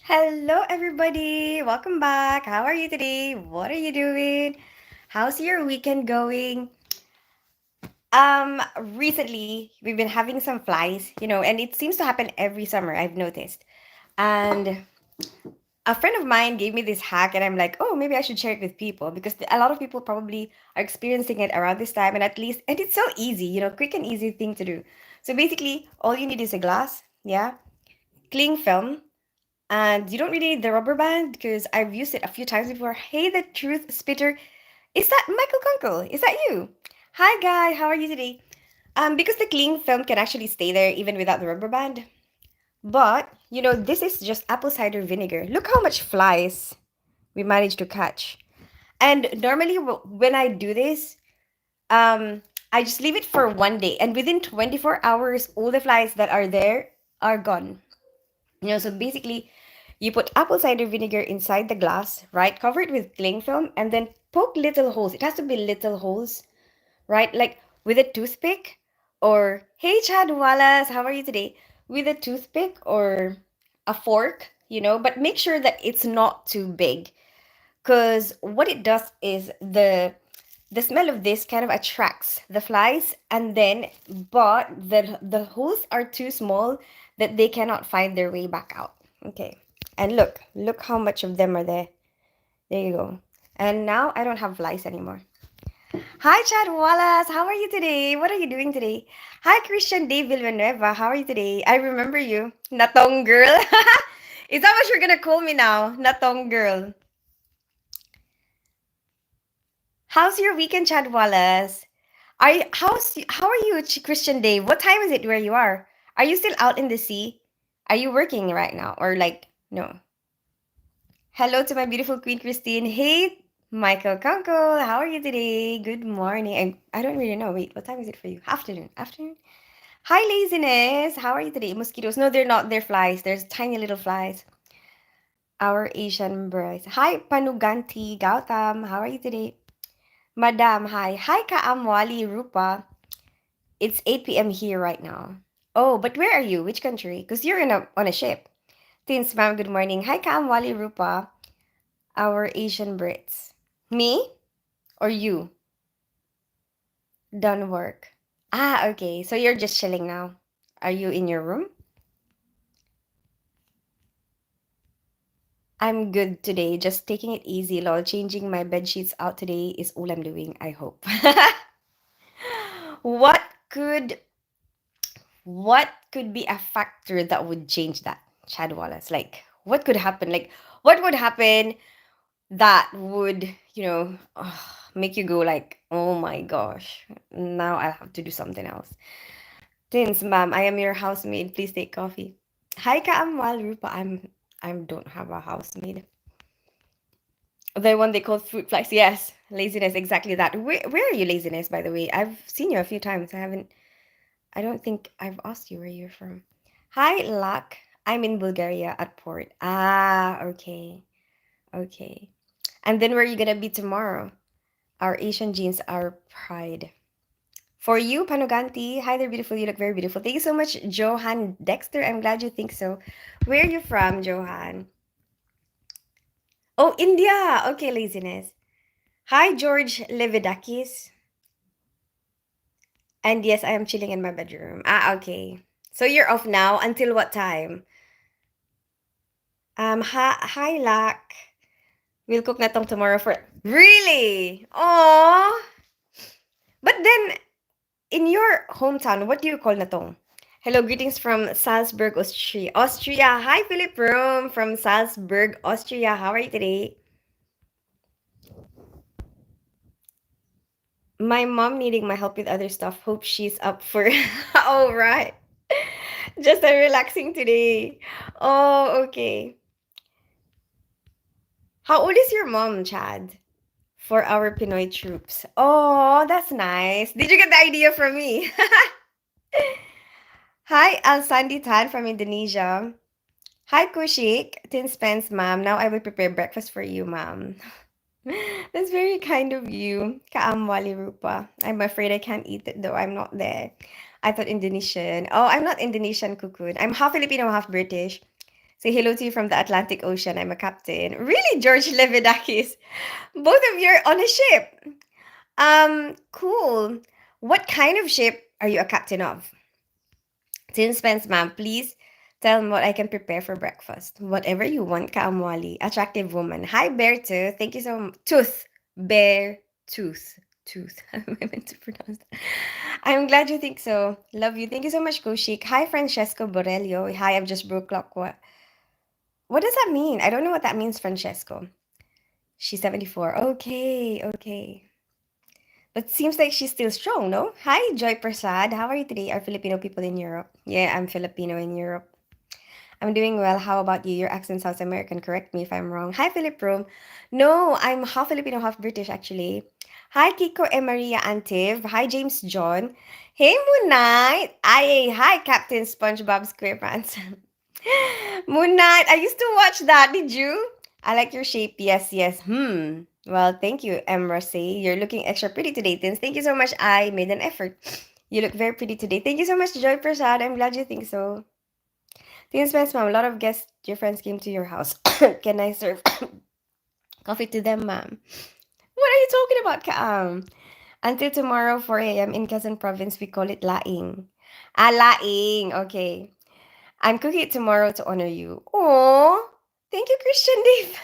Hello, everybody. Welcome back. How are you today? What are you doing? How's your weekend going? Recently we've been having some flies, and it seems to happen every summer, I've noticed. And a friend of mine gave me this hack, and I'm like, oh, maybe I should share it with people because a lot of people probably are experiencing it around this time, and it's so easy, quick and easy thing to do. So basically, all you need is a glass, yeah, cling film. And you don't really need the rubber band because I've used it a few times before. Hey, the truth spitter. Is that Michael Kunkel? Is that you? Hi, guy. How are you today? Because the cling film can actually stay there even without the rubber band. But, this is just apple cider vinegar. Look how much flies we managed to catch. And normally, when I do this, um, I just leave it for one day. And within 24 hours, all the flies that are there are gone. So basically, you put apple cider vinegar inside the glass, right? Cover it with cling film and then poke little holes. It has to be little holes, right? Like with a toothpick or, hey, Chad Wallace, how are you today? With a toothpick or a fork, but make sure that it's not too big because what it does is the smell of this kind of attracts the flies and then but the holes are too small that they cannot find their way back out. Okay, and look how much of them are there you go. And now I don't have flies anymore. Hi, Chad Wallace, how are you today? What are you doing today? Hi, Christian Dave Villanueva, how are you today? I remember you, Natong girl. Is that what you're gonna call me now, Natong girl? How's your weekend, Chad Wallace? How are you, Christian Dave? What time is it where you are? Are you still out in the sea? Are you working right now or like no? Hello to my beautiful Queen Christine. Hey, Michael Kunkel, how are you today? Good morning. I don't really know. Wait, what time is it for you? Afternoon. Afternoon. Hi, laziness. How are you today? Mosquitoes? No, they're not. They're flies. There's tiny little flies. Our Asian brides. Hi, Panuganti Gautam. How are you today? Madam, hi. Hi, Kaamwali Rupa. It's 8 p.m. here right now. Oh, but where are you? Which country? Because you're on a ship. Tins, ma'am, good morning. Hi, Kaamwali Rupa. Our Asian Brits. Me or you? Done work. Ah, okay. So you're just chilling now. Are you in your room? I'm good today. Just taking it easy, lol. Changing my bed sheets out today is all I'm doing, I hope. what could what could be a factor that would change that, Chad Wallace? Like, what could happen? Like, what would happen that would, make you go like, oh my gosh, now I'll have to do something else. Tins, ma'am, I am your housemaid. Please take coffee. Hi, Kaamwal Rupa. I don't have a housemaid. The one they call fruit flies. Yes, laziness. Exactly that. Where are you, laziness? By the way, I've seen you a few times. I don't think I've asked you where you're from. Hi, Lak. I'm in Bulgaria at port. Ah, okay. Okay. And then where are you gonna be tomorrow? Our Asian genes are pride. For you, Panuganti. Hi there, beautiful. You look very beautiful. Thank you so much, Johan Dexter. I'm glad you think so. Where are you from, Johan? Oh, India. Okay, laziness. Hi, George Levidakis. And yes, I am chilling in my bedroom. Ah, okay. So you're off now until what time? Hi, Lak. We'll cook na tong tomorrow for... Really? Oh. But then, in your hometown, what do you call na tong? Hello, greetings from Salzburg, Austria. Austria. Hi, Philip Rome from Salzburg, Austria. How are you today? My mom needing my help with other stuff. Hope she's up for... All right. Just a relaxing today. Oh, okay. How old is your mom, Chad? For our Pinoy troops. Oh, that's nice. Did you get the idea from me? Hi, Al Sandy Tan from Indonesia. Hi, Kushik. Tin Spence, ma'am. Now I will prepare breakfast for you, ma'am. That's very kind of you. Kaamwali Rupa. I'm afraid I can't eat it though. I'm not there. I thought Indonesian. Oh, I'm not Indonesian, Kukun. I'm half Filipino, half British. Say hello to you from the Atlantic Ocean. I'm a captain. Really, George Levidakis? Both of you are on a ship. Cool. What kind of ship are you a captain of? Tin Spence, ma'am, please tell me what I can prepare for breakfast. Whatever you want, Kaamwali. Attractive woman. Hi, Bear Tooth. Thank you so much. Tooth. Bear Tooth. Tooth. How am I meant to pronounce that? I'm glad you think so. Love you. Thank you so much, Kushik. Hi, Francesco Borelio. Hi, I've just broke clock. What does that mean? I don't know what that means, Francesco. She's 74. Okay, okay. But seems like she's still strong, no? Hi, Joy Prasad. How are you today? Are Filipino people in Europe? Yeah, I'm Filipino in Europe. I'm doing well. How about you? Your accent sounds American. Correct me if I'm wrong. Hi, Philip Rome. No, I'm half Filipino, half British, actually. Hi, Kiko and Maria Antiv. Hi, James John. Hey, Moon Knight. Hi, Captain SpongeBob SquarePants. Moon Knight, I used to watch that. Did you? I like your shape. Yes, yes. Well, thank you, Emrasi. You're looking extra pretty today, Tins. Thank you so much. I made an effort. You look very pretty today. Thank you so much, Joy Prasad. I'm glad you think so. Tins Spence, ma'am. A lot of guests, your friends came to your house. Can I serve coffee to them, ma'am? What are you talking about, Kaam? Until tomorrow, 4 a.m. in Quezon Province, we call it laing. Ah, laing. Okay. I'm cooking it tomorrow to honor you. Oh, thank you, Christian Dave.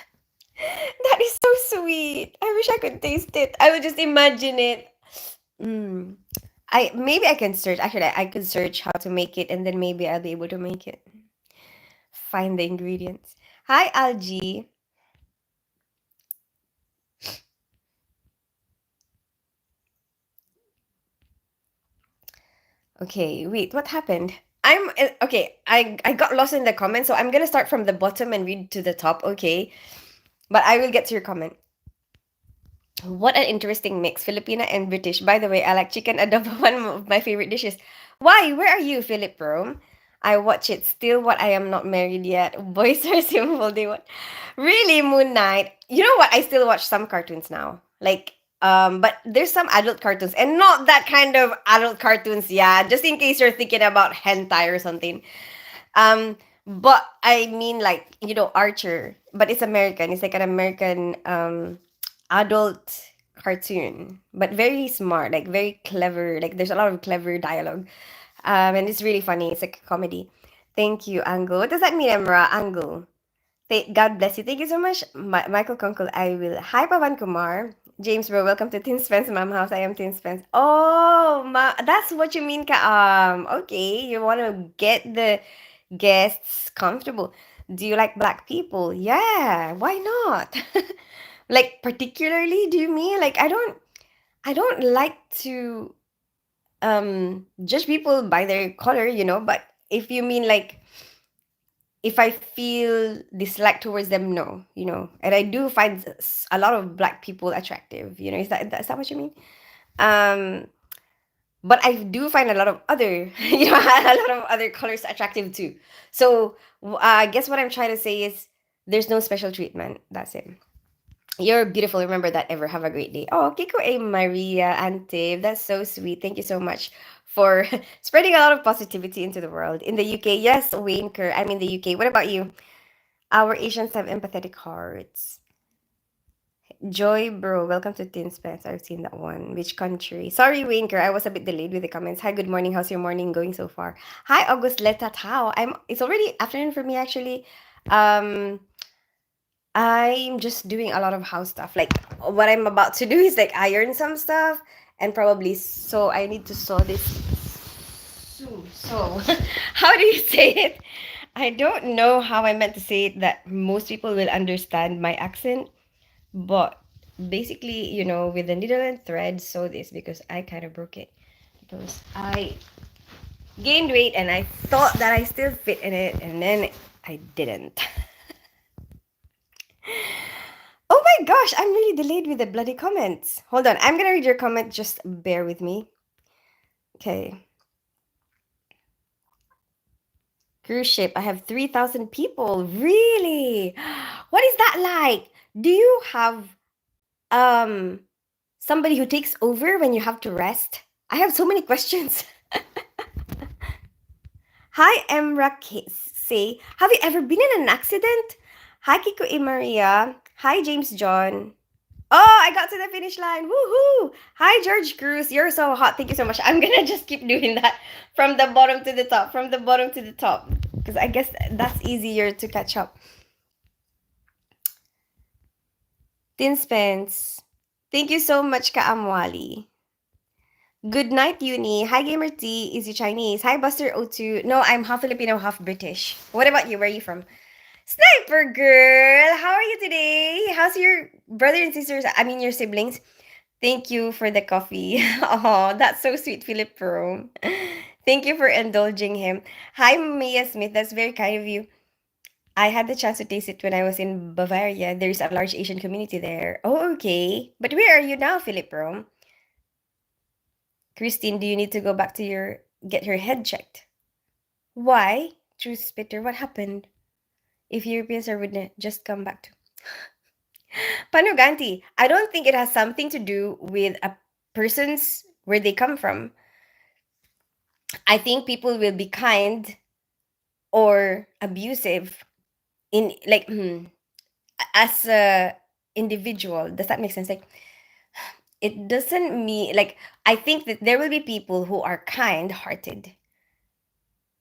That is so sweet. I wish I could taste it. I would just imagine it. Mm. I can search. Actually, I could search how to make it, and then maybe I'll be able to make it. Find the ingredients. Hi, Algie. Okay, wait. What happened? Okay. I got lost in the comments, so I'm gonna start from the bottom and read to the top. Okay, but I will get to your comment. What an interesting mix, Filipina and British. By the way, I like chicken adobo, one of my favorite dishes. Why? Where are you, Philip Rome? I watch it. Still, what? I am not married yet. Boys are simple. They want really Moon Knight. You know what? I still watch some cartoons now. But there's some adult cartoons and not that kind of adult cartoons. Yeah, just in case you're thinking about hentai or something. But I mean, like, Archer, but it's American. It's like an American adult cartoon, but very smart, like very clever. Like there's a lot of clever dialogue, and it's really funny. It's like a comedy. Thank you, Angle. What does that mean, Emra? Angle. God bless you. Thank you so much, Michael Kunkel. I will. Hi, Pavan Kumar. James, bro, welcome to Tin Spence Mom House. I am Tin Spence. Oh, that's what you mean, ka. Okay, you want to get the guests comfortable. Do you like black people? Yeah, why not? Like particularly, do you mean like I don't like to judge people by their color, but if you mean like if I feel dislike towards them, no, and I do find a lot of black people attractive, is that what you mean? Um, but I do find a lot of other, a lot of other colors attractive too. So I guess what I'm trying to say is there's no special treatment. That's it. You're beautiful. Remember that ever. Have a great day. Oh, Kiko A. Maria Antib. That's so sweet. Thank you so much for spreading a lot of positivity into the world. In the UK, yes, Wayne Kerr. I'm in the UK. What about you? Our Asians have empathetic hearts. Joy, bro. Welcome to Tin Spence. I've seen that one. Which country? Sorry, Wayne Kerr. I was a bit delayed with the comments. Hi, good morning. How's your morning going so far? Hi, August Leta Tao. It's already afternoon for me actually. Um I'm just doing a lot of house stuff. Like what I'm about to do is like iron some stuff and probably sew. I need to sew this. Sew. How do you say it? I don't know how I meant to say it that most people will understand my accent, but basically, with the needle and thread, sew this because I kind of broke it because I gained weight and I thought that I still fit in it, and then I didn't. Oh my gosh, I'm really delayed with the bloody comments. Hold on, I'm gonna read your comment. Just bear with me. Okay. Cruise ship. I have 3,000 people. Really? What is that like? Do you have um somebody who takes over when you have to rest? I have so many questions. Hi, Emra say, have you ever been in an accident? Hi, Kiko E. Maria. Hi, James John. Oh, I got to the finish line. Woohoo! Hi, George Cruz. You're so hot. Thank you so much. I'm gonna just keep doing that from the bottom to the top, from the bottom to the top. Because I guess that's easier to catch up. Tin Spence. Thank you so much, Kaamwali. Good night, Uni. Hi, Gamer T. Is you Chinese? Hi, Buster O2. No, I'm half Filipino, half British. What about you? Where are you from? Sniper girl, how are you today? How's your brother and sisters? I mean, your siblings. Thank you for the coffee. Oh, that's so sweet, Philip Rome. Thank you for indulging him. Hi, Mia Smith. That's very kind of you. I had the chance to taste it when I was in Bavaria. There's a large Asian community there. Oh, okay. But where are you now, Philip Rome? Christine, do you need to go back to get your head checked? Why? Truth Spitter, what happened? If Europeans are would just come back to Panuganti, I don't think it has something to do with a person's where they come from. I think people will be kind or abusive in like as a individual. Does that make sense? Like it doesn't mean like I think that there will be people who are kind-hearted.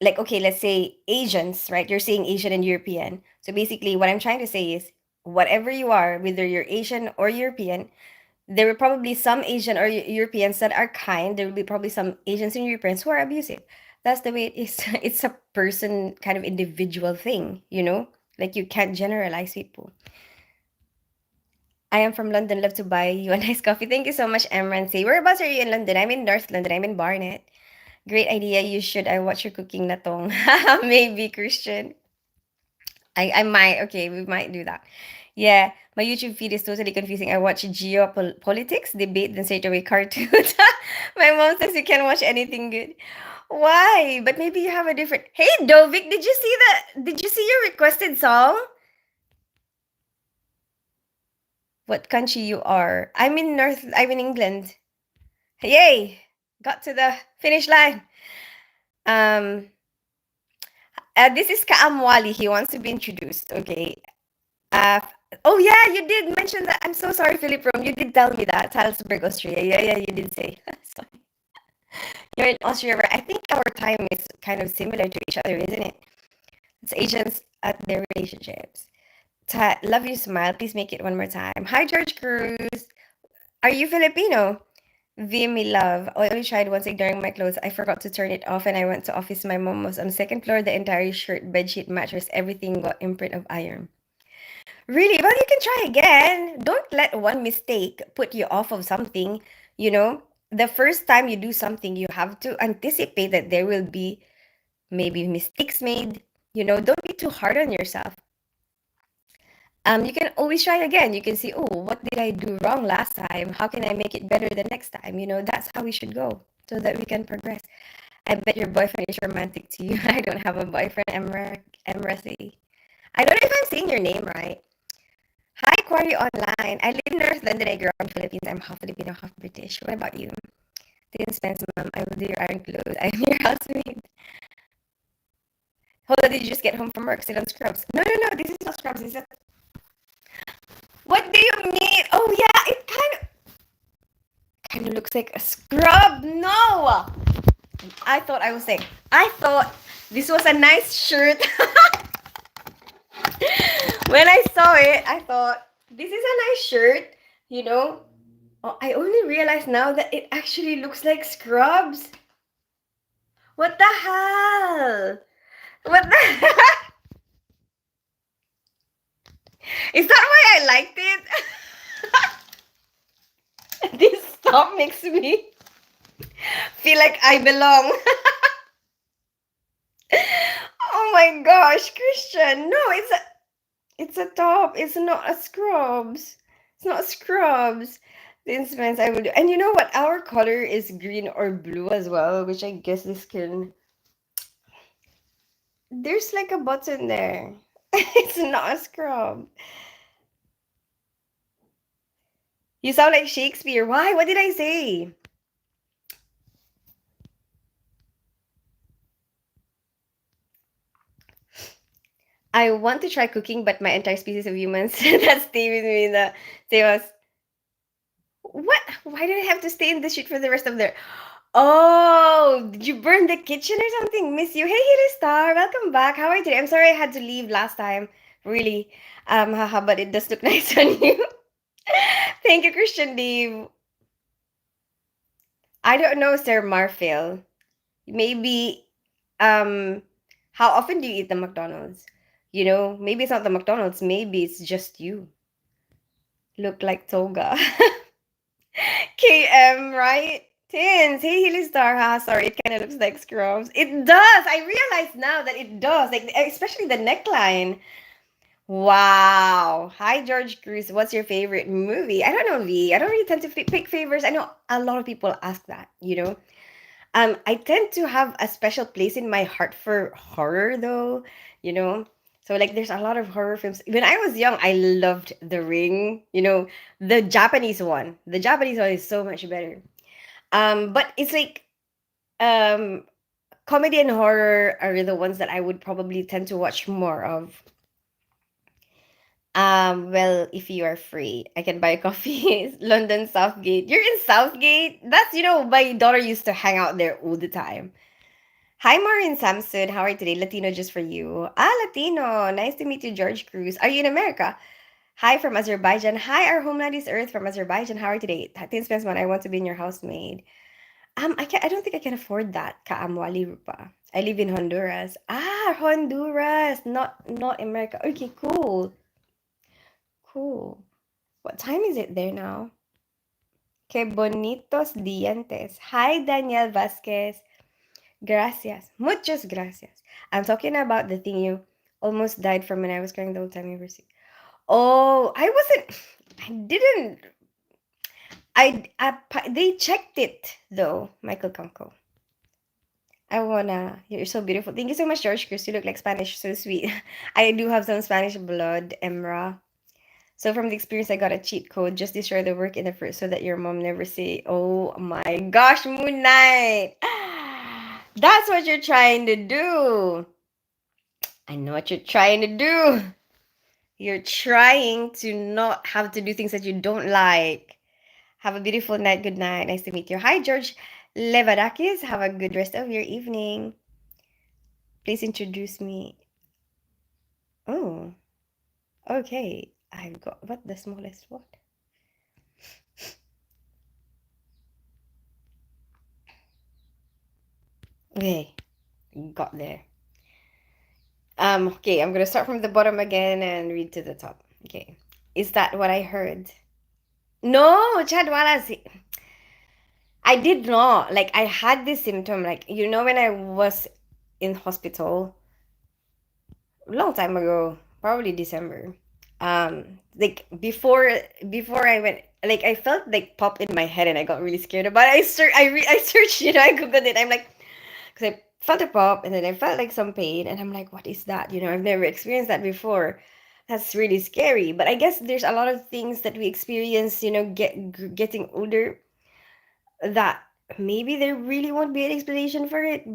Like okay, let's say Asians, right? You're saying Asian and European. So basically what I'm trying to say is whatever you are, whether you're Asian or European, there will probably some Asian or Europeans that are kind. There will be probably some Asians and Europeans who are abusive. That's the way it is. It's a person kind of individual thing, you know? Like you can't generalize people. I am from London. Love to buy you a nice coffee. Thank you so much, Emran. Say, whereabouts are you in London? I'm in North London. I'm in Barnet. Great idea. You should. I watch your cooking natong. Maybe, Christian. I might. Okay, we might do that. Yeah, my YouTube feed is totally confusing. I watch geopolitics, debate, then straight away cartoons. My mom says you can't watch anything good. Why? But maybe you have a different. Hey, Dovik, did you see that? Did you see your requested song? What country you are? I'm in North. I'm in England. Yay! Got to the finish line. Um. This is Kaamwali. He wants to be introduced. Okay. Uh, oh yeah, you did mention that. I'm so sorry, Philip Rome. You did tell me that. Salzburg, Austria. Yeah, you did say. Sorry. You're in Austria, right? I think our time is kind of similar to each other, isn't it? It's Asians at their relationships. Love you, smile. Please make it one more time. Hi, George Cruz. Are you Filipino? Vimy love. I only tried once ignoring my clothes. I forgot to turn it off and I went to office. My mom was on the second floor. The entire shirt, bedsheet, mattress, everything got imprint of iron. Really? Well, you can try again. Don't let one mistake put you off of something. You know, the first time you do something, you have to anticipate that there will be maybe mistakes made. You know, don't be too hard on yourself. You can always try again. You can see, oh, what did I do wrong last time? How can I make it better the next time? You know, that's how we should go so that we can progress. I bet your boyfriend is romantic to you. I don't have a boyfriend, Emrasi. I don't know if I'm saying your name right. Hi, Quarry Online. I live in North London. I grew up in the Philippines. I'm half Filipino, half British. What about you? Didn't spend some mom. I will do your iron clothes. I'm your housemaid. Hold on, did you just get home from work? Still on scrubs? No, no, no. This is not scrubs. This is what do you mean? Oh yeah, it kind of looks like a scrub. No, I thought I was saying. I thought this was a nice shirt. When I saw it, I thought this is a nice shirt. You know, oh, I only realized now that it actually looks like scrubs. What the hell? What the? Is that why I liked it? This top makes me feel like I belong. Oh my gosh, Christian. No, it's a top. It's not a scrubs. It's not scrubs. The instruments I would do. And you know what? Our color is green or blue as well, which I guess this can. There's like a button there. It's not a scrub. You sound like Shakespeare. Why? What did I say? I want to try cooking, but my entire species of humans that stay with me in the say was what? Why did I have to stay in the street for the rest of their? Oh, did you burn the kitchen or something? Miss you. Hey, Hilly Star, welcome back. How are you today? I'm sorry I had to leave last time. Really, haha, but it does look nice on you. Thank you, Christian Dave. I don't know, Sir Marfil. Maybe, um, how often do you eat the McDonald's? Maybe it's not the McDonald's. Maybe it's just you. Look like toga. KM, right? Tins. Hey, Hilly Star. Sorry, it kind of looks like scrubs. It does. I realize now that it does. Like, especially the neckline. Wow. Hi, George Cruz. What's your favorite movie? I don't know, V. I don't really tend to pick favorites. I know a lot of people ask that. I tend to have a special place in my heart for horror, though, you know. So, like, there's a lot of horror films. When I was young, I loved The Ring, the Japanese one. The Japanese one is so much better. But it's like, um, comedy and horror are the ones that I would probably tend to watch more of. Well, if you are free, I can buy coffee. London Southgate. You're in Southgate? My daughter used to hang out there all the time. Hi, Maureen Samsud. How are you today? Latino just for you. Latino. Nice to meet you, George Cruz. Are you in America? Hi from Azerbaijan. Hi, our homeland is Earth from Azerbaijan. How are you today? Tatin Spensman, I want to be in your housemaid. I don't think I can afford that. Kaamwali rupa. I live in Honduras. Honduras. Not America. Okay, cool. Cool. What time is it there now? Que bonitos dientes. Hi, Daniel Vasquez. Gracias. Muchas gracias. I'm talking about the thing you almost died from when I was crying the whole time you were sick. Oh, I wasn't. I didn't. They checked it though, Michael Conco. You're so beautiful. Thank you so much, George Chris. You look like Spanish, so sweet. I do have some Spanish blood, Emra. So from the experience, I got a cheat code. Just destroy the work in the first so that your mom never say, "Oh my gosh, Moon Knight." That's what you're trying to do. I know what you're trying to do. You're trying to not have to do things that you don't like. Have a beautiful night. Good night. Nice to meet you. Hi, George Levadakis. Have a good rest of your evening. Please introduce me. Oh, okay. I've got what the smallest what? Okay, got there. Okay, I'm gonna start from the bottom again and read to the top. Okay. Is that what I heard? No, Chad Wallace. I did not. Like I had this symptom, like when I was in hospital a long time ago, probably December. Like before I went, like I felt like pop in my head and I got really scared about it. I searched, I googled it. I'm like, because I felt a pop and then I felt like some pain and I'm like, what is that? I've never experienced that before. That's really scary. But I guess there's a lot of things that we experience, getting older that maybe there really won't be an explanation for it,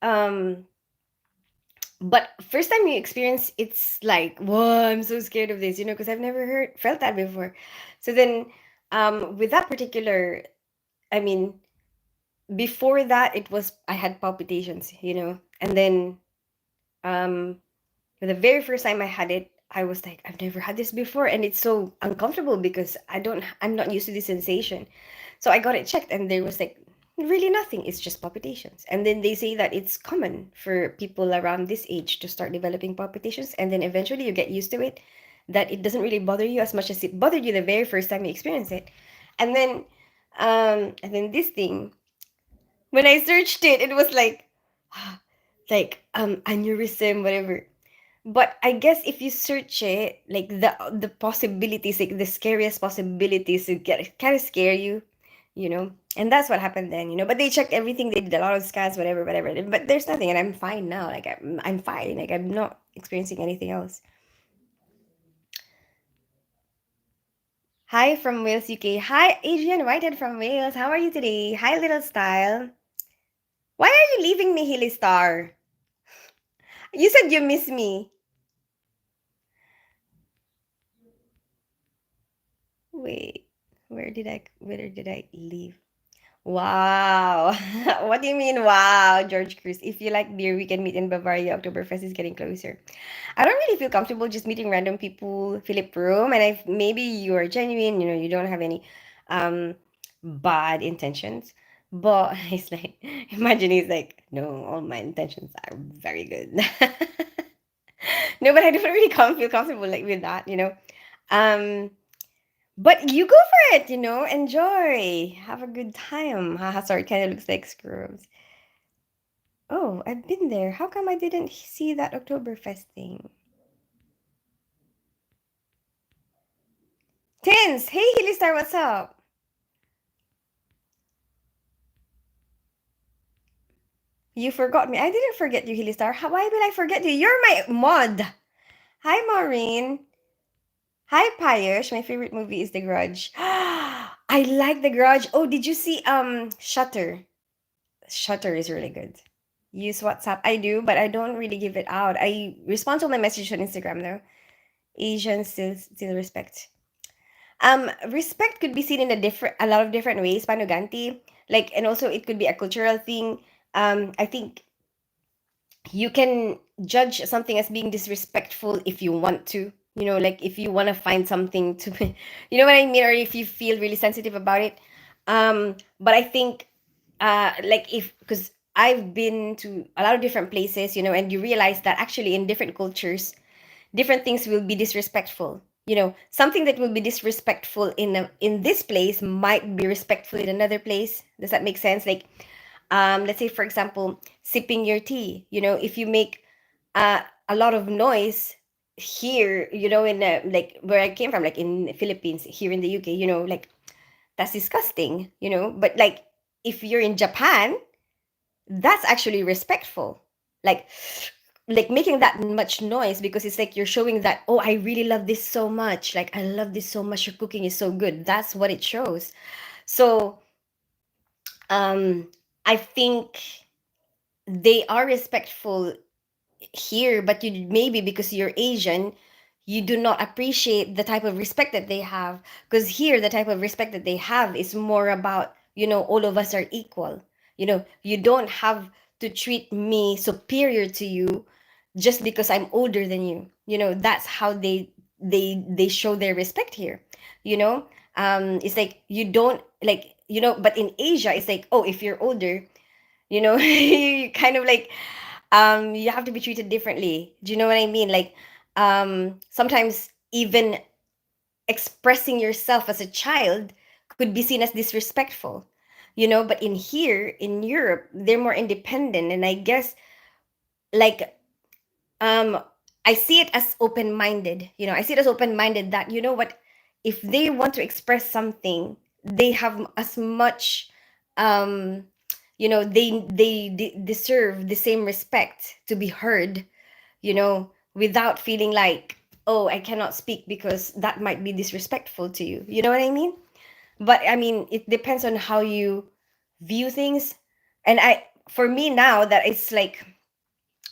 um but first time you experience it's like, whoa, I'm so scared of this, because I've never felt that before. So then with that particular, I mean, before that it was I had palpitations, and then um the very first time I had it, I was like, I've never had this before, and it's so uncomfortable because I'm not used to this sensation. So I got it checked, and there was like really nothing. It's just palpitations. And then they say that it's common for people around this age to start developing palpitations, and then eventually you get used to it, that it doesn't really bother you as much as it bothered you the very first time you experience it. And then this thing, when I searched it, it was like like aneurysm, whatever. But I guess if you search it, like the possibilities, like the scariest possibilities, to get kind of scare you. And that's what happened then. But they checked everything, they did a lot of scans, whatever, whatever. But there's nothing, and I'm fine now. Like I'm fine. Like I'm not experiencing anything else. Hi from Wales, UK. Hi, Adrian Whitehead from Wales. How are you today? Hi, little style. Why are you leaving me, Hilly Star? You said you miss me. Wait, where did I leave? Wow. What do you mean, wow, George Cruz? If you like beer, we can meet in Bavaria. Oktoberfest is getting closer. I don't really feel comfortable just meeting random people, Philip Room, and I maybe you are genuine, you don't have any um bad intentions. But it's like imagine he's like, no, all my intentions are very good. No, but I don't really feel comfortable like with that. Um but you go for it, enjoy. Have a good time. Haha, sorry, it kind of looks like scrubs. Oh, I've been there. How come I didn't see that Oktoberfest thing? Tins! Hey, Hilly Star, what's up? You forgot me. I didn't forget you, Hilly Star. Why will I forget you? You're my mod. Hi, Maureen. Hi, Payush. My favorite movie is The Grudge. I like The Grudge. Oh, did you see Shutter? Shutter is really good. Use WhatsApp. I do, but I don't really give it out. I respond to my message on Instagram though. Asians still respect. Respect could be seen in a lot of different ways, panuganti. Like, and also it could be a cultural thing. I think you can judge something as being disrespectful if you want to. Like if you want to find something to, you know what I mean, or if you feel really sensitive about it. But I think, like if because I've been to a lot of different places, and you realize that actually in different cultures different things will be disrespectful. Something that will be disrespectful in this place might be respectful in another place. Does that make sense? Like, let's say for example, sipping your tea. If you make a lot of noise here, in like where I came from, like in the Philippines, here in the UK, like that's disgusting. But like if you're in Japan, that's actually respectful. Like making that much noise because it's like you're showing that, oh, I really love this so much, like I love this so much, your cooking is so good. That's what it shows. So I think they are respectful here, but you maybe because you're Asian, you do not appreciate the type of respect that they have. Because here, the type of respect that they have is more about, all of us are equal. You don't have to treat me superior to you just because I'm older than you. That's how they show their respect here. It's like you don't like, but in Asia, it's like, oh, if you're older, you kind of like you have to be treated differently. Do you know what I mean? Like sometimes even expressing yourself as a child could be seen as disrespectful. But in here in Europe, they're more independent, and I guess like um I see it as open-minded. I see it as open-minded that, what, if they want to express something, they have as much um they deserve the same respect to be heard, without feeling like, oh, I cannot speak because that might be disrespectful to you. You know what I mean? But I mean, it depends on how you view things. And for me now that it's like,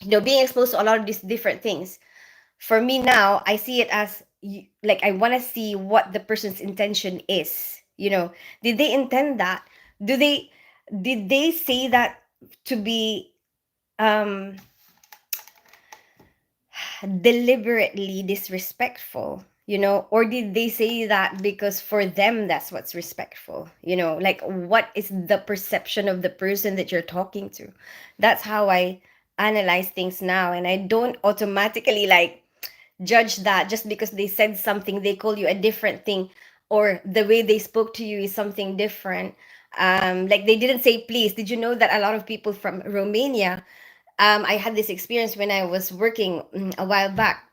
being exposed to a lot of these different things, for me now, I see it as like I want to see what the person's intention is. Did they intend that? Do they did they say that to be um deliberately disrespectful, or did they say that because for them that's what's respectful? Like what is the perception of the person that you're talking to? That's how I analyze things now, and I don't automatically like judge that just because they said something, they call you a different thing, or the way they spoke to you is something different. Like they didn't say please. Did you know that a lot of people from Romania, I had this experience when I was working a while back.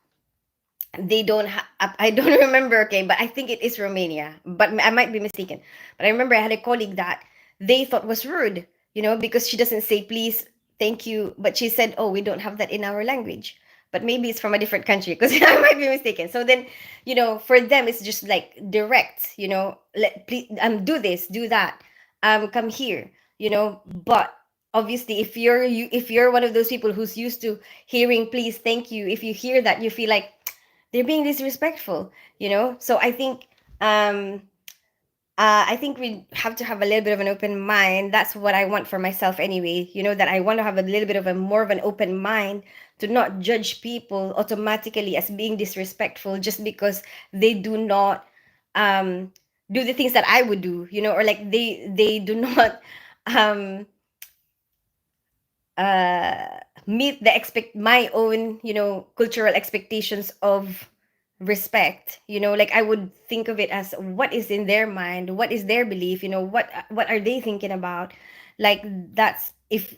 They don't I don't remember, okay, but I think it is Romania, but I might be mistaken. But I remember I had a colleague that they thought was rude, because she doesn't say please, thank you, but she said, oh, we don't have that in our language. But maybe it's from a different country because I might be mistaken. So then, for them it's just like direct, let please do this, do that, come here, but obviously if you're one of those people who's used to hearing please, thank you, if you hear that, you feel like they're being disrespectful. So I think Um, I think we have to have a little bit of an open mind. That's what I want for myself anyway. That I want to have a little bit of a more of an open mind to not judge people automatically as being disrespectful just because they do not um do the things that I would do, or like they do not um meet the expect my own cultural expectations of respect. Like I would think of it as what is in their mind, what is their belief, what are they thinking about. Like that's if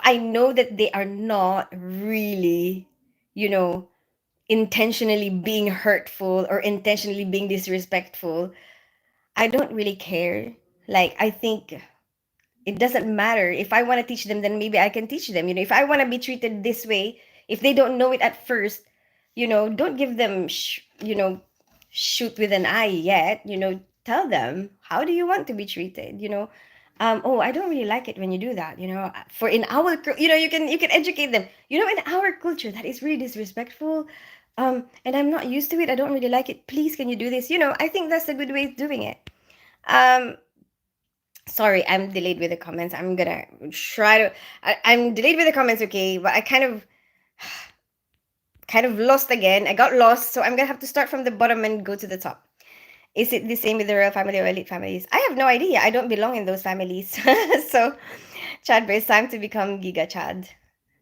I know that they are not really you know intentionally being hurtful or intentionally being disrespectful, I don't really care. Like I think it doesn't matter. If I want to teach them, then maybe I can teach them. If I want to be treated this way, if they don't know it at first, don't give them shoot with an eye yet. Tell them, how do you want to be treated. Oh, I don't really like it when you do that. For in our you can educate them. In our culture that is really disrespectful, and I'm not used to it. I don't really like it. Please, can you do this? I think that's a good way of doing it. um Sorry, I'm delayed with the comments. I'm gonna try to. I'm delayed with the comments, okay? But I kind of lost again. I got lost, so I'm gonna have to start from the bottom and go to the top. Is it the same with the royal family or elite families? I have no idea. I don't belong in those families. So, Chad, it's time to become Giga Chad.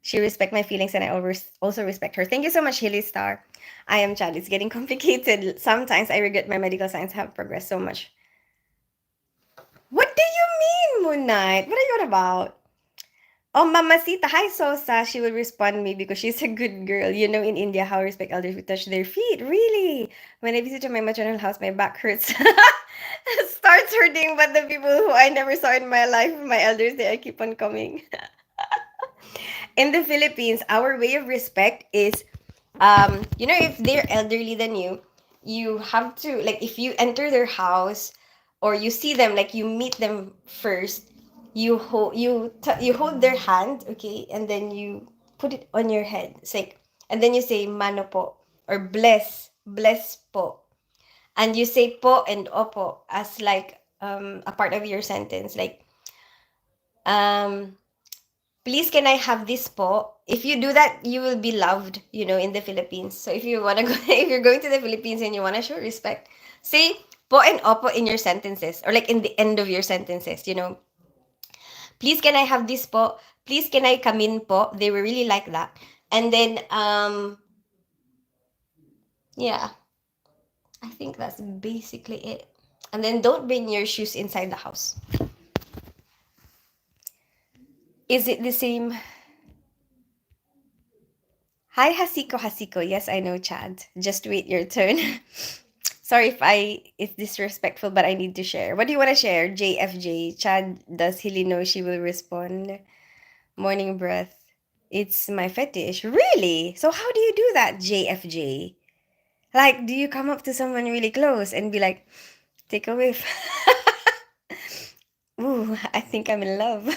She respect my feelings, and I always also respect her. Thank you so much, Hilly Star. I am Chad. It's getting complicated. Sometimes I regret my medical science have progressed so much. What do you mean, Moon Knight? What are you on about? Oh, Mamacita, hi Sosa. She will respond me because she's a good girl. In India, how respect elders would touch their feet. Really? When I visited my maternal house, my back hurts. Starts hurting, but the people who I never saw in my life, my elders, they keep on coming. In the Philippines, our way of respect is, if they're elderly than you have to, like, if you enter their house or you see them, like, you meet them first, you hold their hand, okay, and then you put it on your head. It's like, and then you say mano po or bless po, and you say po and opo as like a part of your sentence, like um please can I have this po. If you do that, you will be loved, in the Philippines. So if you want to go, if you're going to the Philippines and you want to show respect, say po and opo in your sentences, or like in the end of your sentences. Please can I have this po, please can I come in po. They were really like that. And then yeah, I think that's basically it. And then don't bring your shoes inside the house. Is it the same? Hi, Hasiko. Yes, I know, Chad. Just wait your turn. Sorry if it's disrespectful, but I need to share. What do you want to share? JFJ. Chad, does Hilly know she will respond? Morning breath. It's my fetish. Really? So how do you do that, JFJ? Like, do you come up to someone really close and be like, take a whiff? Ooh, I think I'm in love.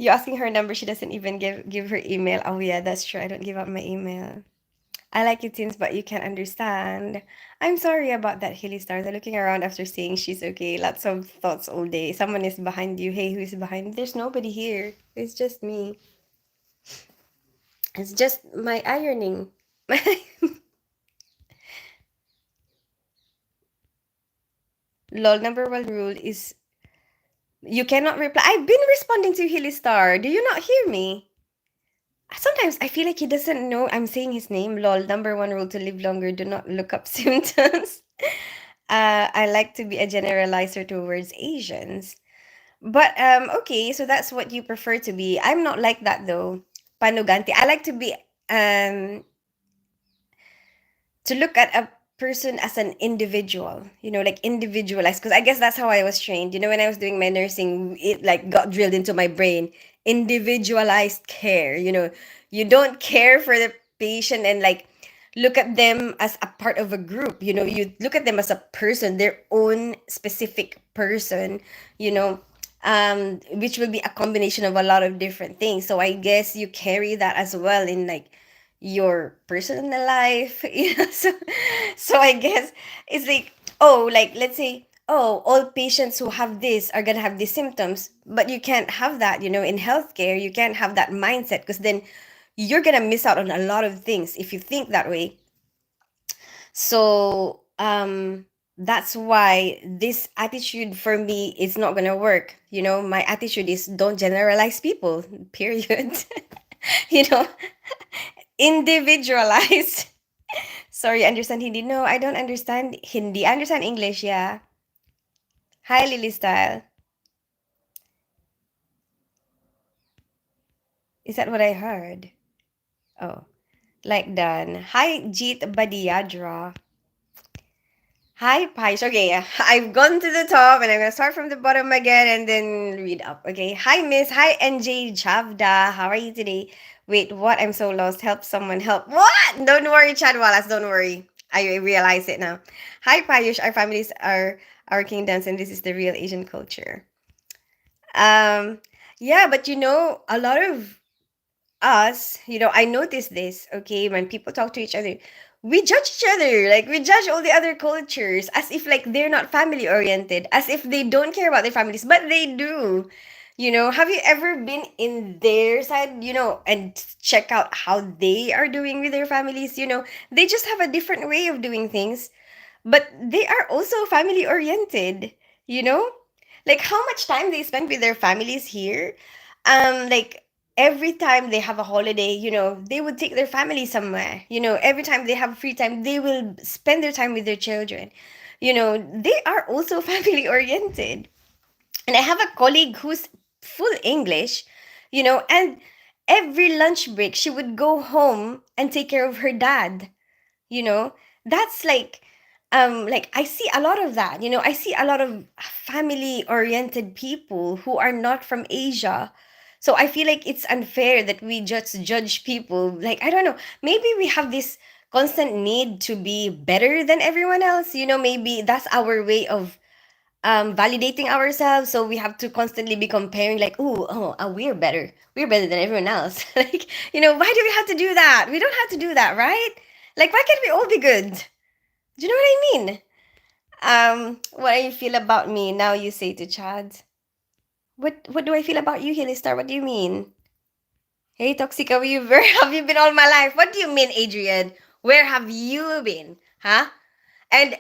You asking her number, she doesn't even give her email. Oh yeah, that's true. I don't give out my email. I like it since, but you can't understand. I'm sorry about that, Hilly Stars. I'm looking around after seeing she's okay. Lots of thoughts all day. Someone is behind you. Hey, who's behind? There's nobody here. It's just me. It's just my ironing. Lol, number one rule is you cannot reply. I've been responding to Hilly Star. Do you not hear me? Sometimes I feel like he doesn't know I'm saying his name. Lol, number one rule to live longer, do not look up symptoms. I like to be a generalizer towards Asians. But okay, so that's what you prefer to be. I'm not like that though. Panuganti. I like to be to look at a person as an individual, like individualized, because I guess that's how I was trained. When I was doing my nursing, it like got drilled into my brain. Individualized care, you don't care for the patient and like look at them as a part of a group. You look at them as a person, their own specific person, which will be a combination of a lot of different things. So I guess you carry that as well in like your personal life. So I guess it's like, oh, like let's say, oh, all patients who have this are gonna have these symptoms, but you can't have that, in healthcare. You can't have that mindset, because then you're gonna miss out on a lot of things if you think that way. So that's why this attitude for me is not gonna work. My attitude is, don't generalize people, period. you know Individualize. Sorry, understand Hindi? No, I don't understand Hindi. I understand English, yeah. Hi, Lily Style. Is that what I heard? Oh, like done. Hi, Jeet Badiadra. Hi, Paish. Okay, I've gone to the top and I'm gonna start from the bottom again and then read up. Okay. Hi, Miss. Hi, NJ Chavda. How are you today? Wait, what? I'm so lost. Help someone. Help. What? Don't worry, Chad Wallace. Don't worry. I realize it now. Hi, Payush. Our families are our kingdoms, and this is the real Asian culture. Um, yeah, but a lot of us, I notice this, okay, when people talk to each other, we judge each other. Like, we judge all the other cultures as if like they're not family oriented, as if they don't care about their families, but they do. Have you ever been in their side, and check out how they are doing with their families? They just have a different way of doing things, but they are also family oriented, you know? Like how much time they spend with their families here. Like every time they have a holiday, they would take their family somewhere. Every time they have free time, they will spend their time with their children. They are also family oriented. And I have a colleague who's full English, and every lunch break she would go home and take care of her dad. you know that's like I see a lot of that. I see a lot of family oriented people who are not from Asia. So I feel like it's unfair that we just judge people. Like, I don't know, maybe we have this constant need to be better than everyone else. Maybe that's our way of validating ourselves, so we have to constantly be comparing, like, we're better than everyone else. Like, why do we have to do that? We don't have to do that, right? Like, why can't we all be good? Do you know what I mean? What do you feel about me now? You say to Chad, what do I feel about you, Hilly Star? What do you mean? Hey, Toxica, where have you been all my life? What do you mean, Adrian? Where have you been? Huh? And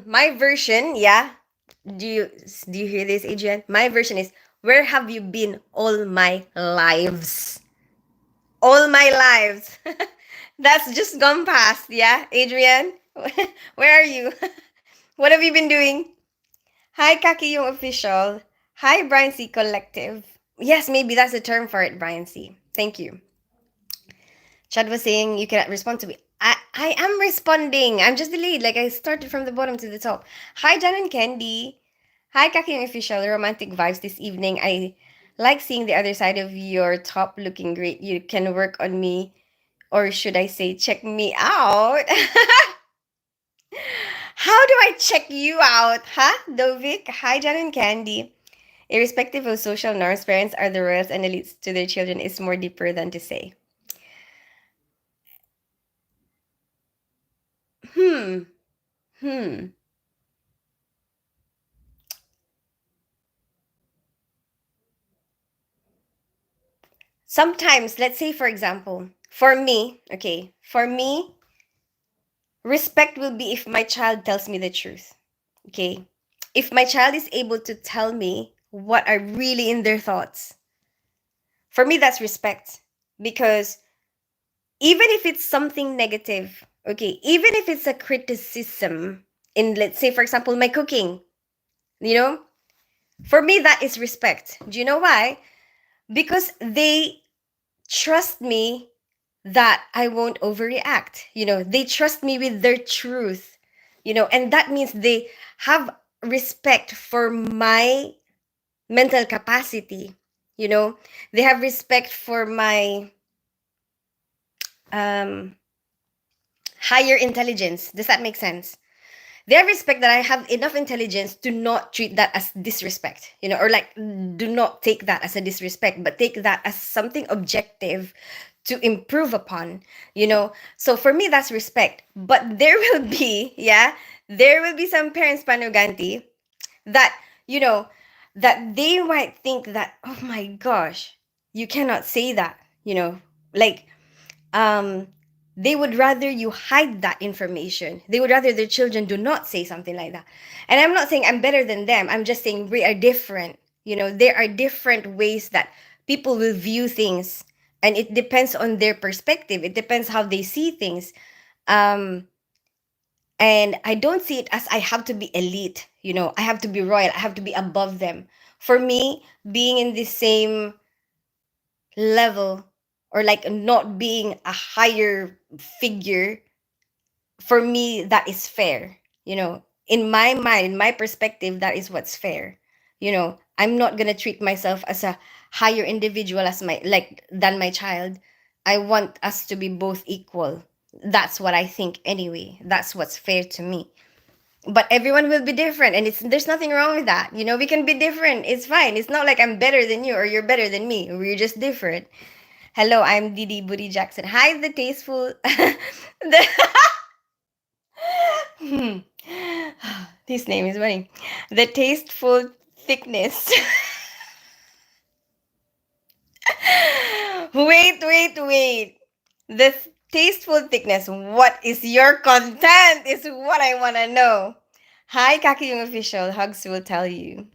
my version, yeah. Do you hear this, Adrian? My version is, where have you been all my lives? All my lives. That's just gone past, yeah, Adrian? Where are you? What have you been doing? Hi, Kaki yung official. Hi, Brian C Collective. Yes, maybe that's the term for it, Brian C. Thank you. Chad was saying you cannot respond to me. I am responding. I'm just the lead. Like, I started from the bottom to the top. Hi, Jan and Candy. Hi, Kaking Official. Romantic vibes this evening. I like seeing the other side of your top looking great. You can work on me. Or should I say, check me out? How do I check you out, huh, Dovik? Hi, Jan and Candy. Irrespective of social norms, parents are the royals and elites to their children is more deeper than to say. Hmm. Hmm. Sometimes, let's say, for example, for me, respect will be if my child tells me the truth. Okay. If my child is able to tell me what are really in their thoughts, for me, that's respect. Because even if it's something negative, okay, even if it's a criticism in, let's say, for example, my cooking, you know, for me, that is respect. Do you know why? Because they trust me that I won't overreact. They trust me with their truth, and that means they have respect for my mental capacity. They have respect for my um, higher intelligence. Does that make sense? They have respect that I have enough intelligence to not treat that as disrespect, or like, do not take that as a disrespect, but take that as something objective to improve upon, you know. So for me, that's respect. But there will be, yeah, there will be some parents, Panuganti, that, you know, that they might think that, oh my gosh, you cannot say that, you know, like, um they would rather you hide that information. They would rather their children do not say something like that. And I'm not saying I'm better than them, I'm just saying we are different. You know, there are different ways that people will view things, and it depends on their perspective, it depends how they see things. um and I don't see it as I have to be elite, you know, I have to be royal, I have to be above them. For me, being in the same level, or like not being a higher figure, for me that is fair, you know. In my mind, in my perspective, that is what's fair. You know, I'm not going to treat myself as a higher individual as my, like, than my child. I want us to be both equal. That's what I think anyway. That's what's fair to me. But everyone will be different, and it's, there's nothing wrong with that. You know, we can be different. It's fine. It's not like I'm better than you or you're better than me. We're just different. Hello, I'm Didi Booty Jackson. Hi, the tasteful. the Hmm. This name is funny. The tasteful thickness. Wait. The tasteful thickness. What is your content? Is what I want to know. Hi, Kaki Yung Official. Hugs will tell you.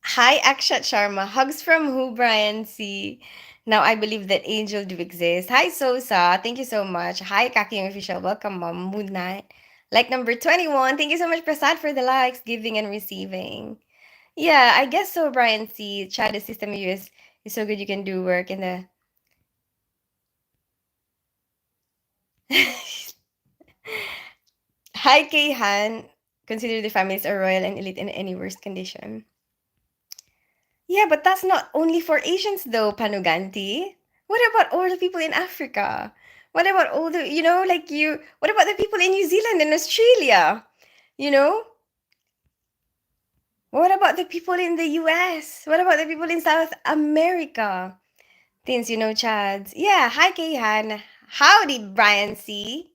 Hi, Akshat Sharma. Hugs from who, Brian C. Now I believe that angel do exist. Hi, Sosa. Thank you so much. Hi, Kaking Official. Welcome, Mom. Moon Night. Like number 21. Thank you so much, Prasad, for the likes, giving and receiving. Yeah, I guess so, Brian C. Chad, the system you is so good you can do work in the. Hi, Kay Han. Consider the families are royal and elite in any worst condition. Yeah, but that's not only for Asians though, Panuganti. What about all the people in Africa? What about all the, you know, like you, what about the people in New Zealand and Australia? You know? What about the people in the US? What about the people in South America? Things, you know, Chads. Yeah, hi, Kayhan. Howdy, Brian C.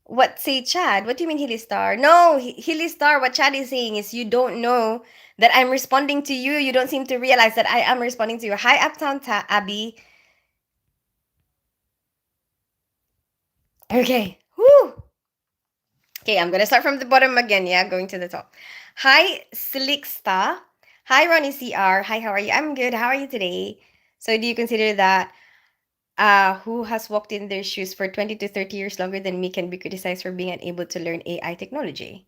What say Chad? What do you mean Hilly Star? No, Hilly Star, what Chad is saying is you don't know that I'm responding to you. You don't seem to realize that I am responding to you. Hi, Uptown Abby. Okay. Woo. Okay, I'm gonna start from the bottom again, yeah, going to the top. Hi, Slicksta. Hi, Ronnie CR. Hi, how are you? I'm good. How are you today? So do you consider that who has walked in their shoes for 20 to 30 years longer than me can be criticized for being unable to learn AI technology?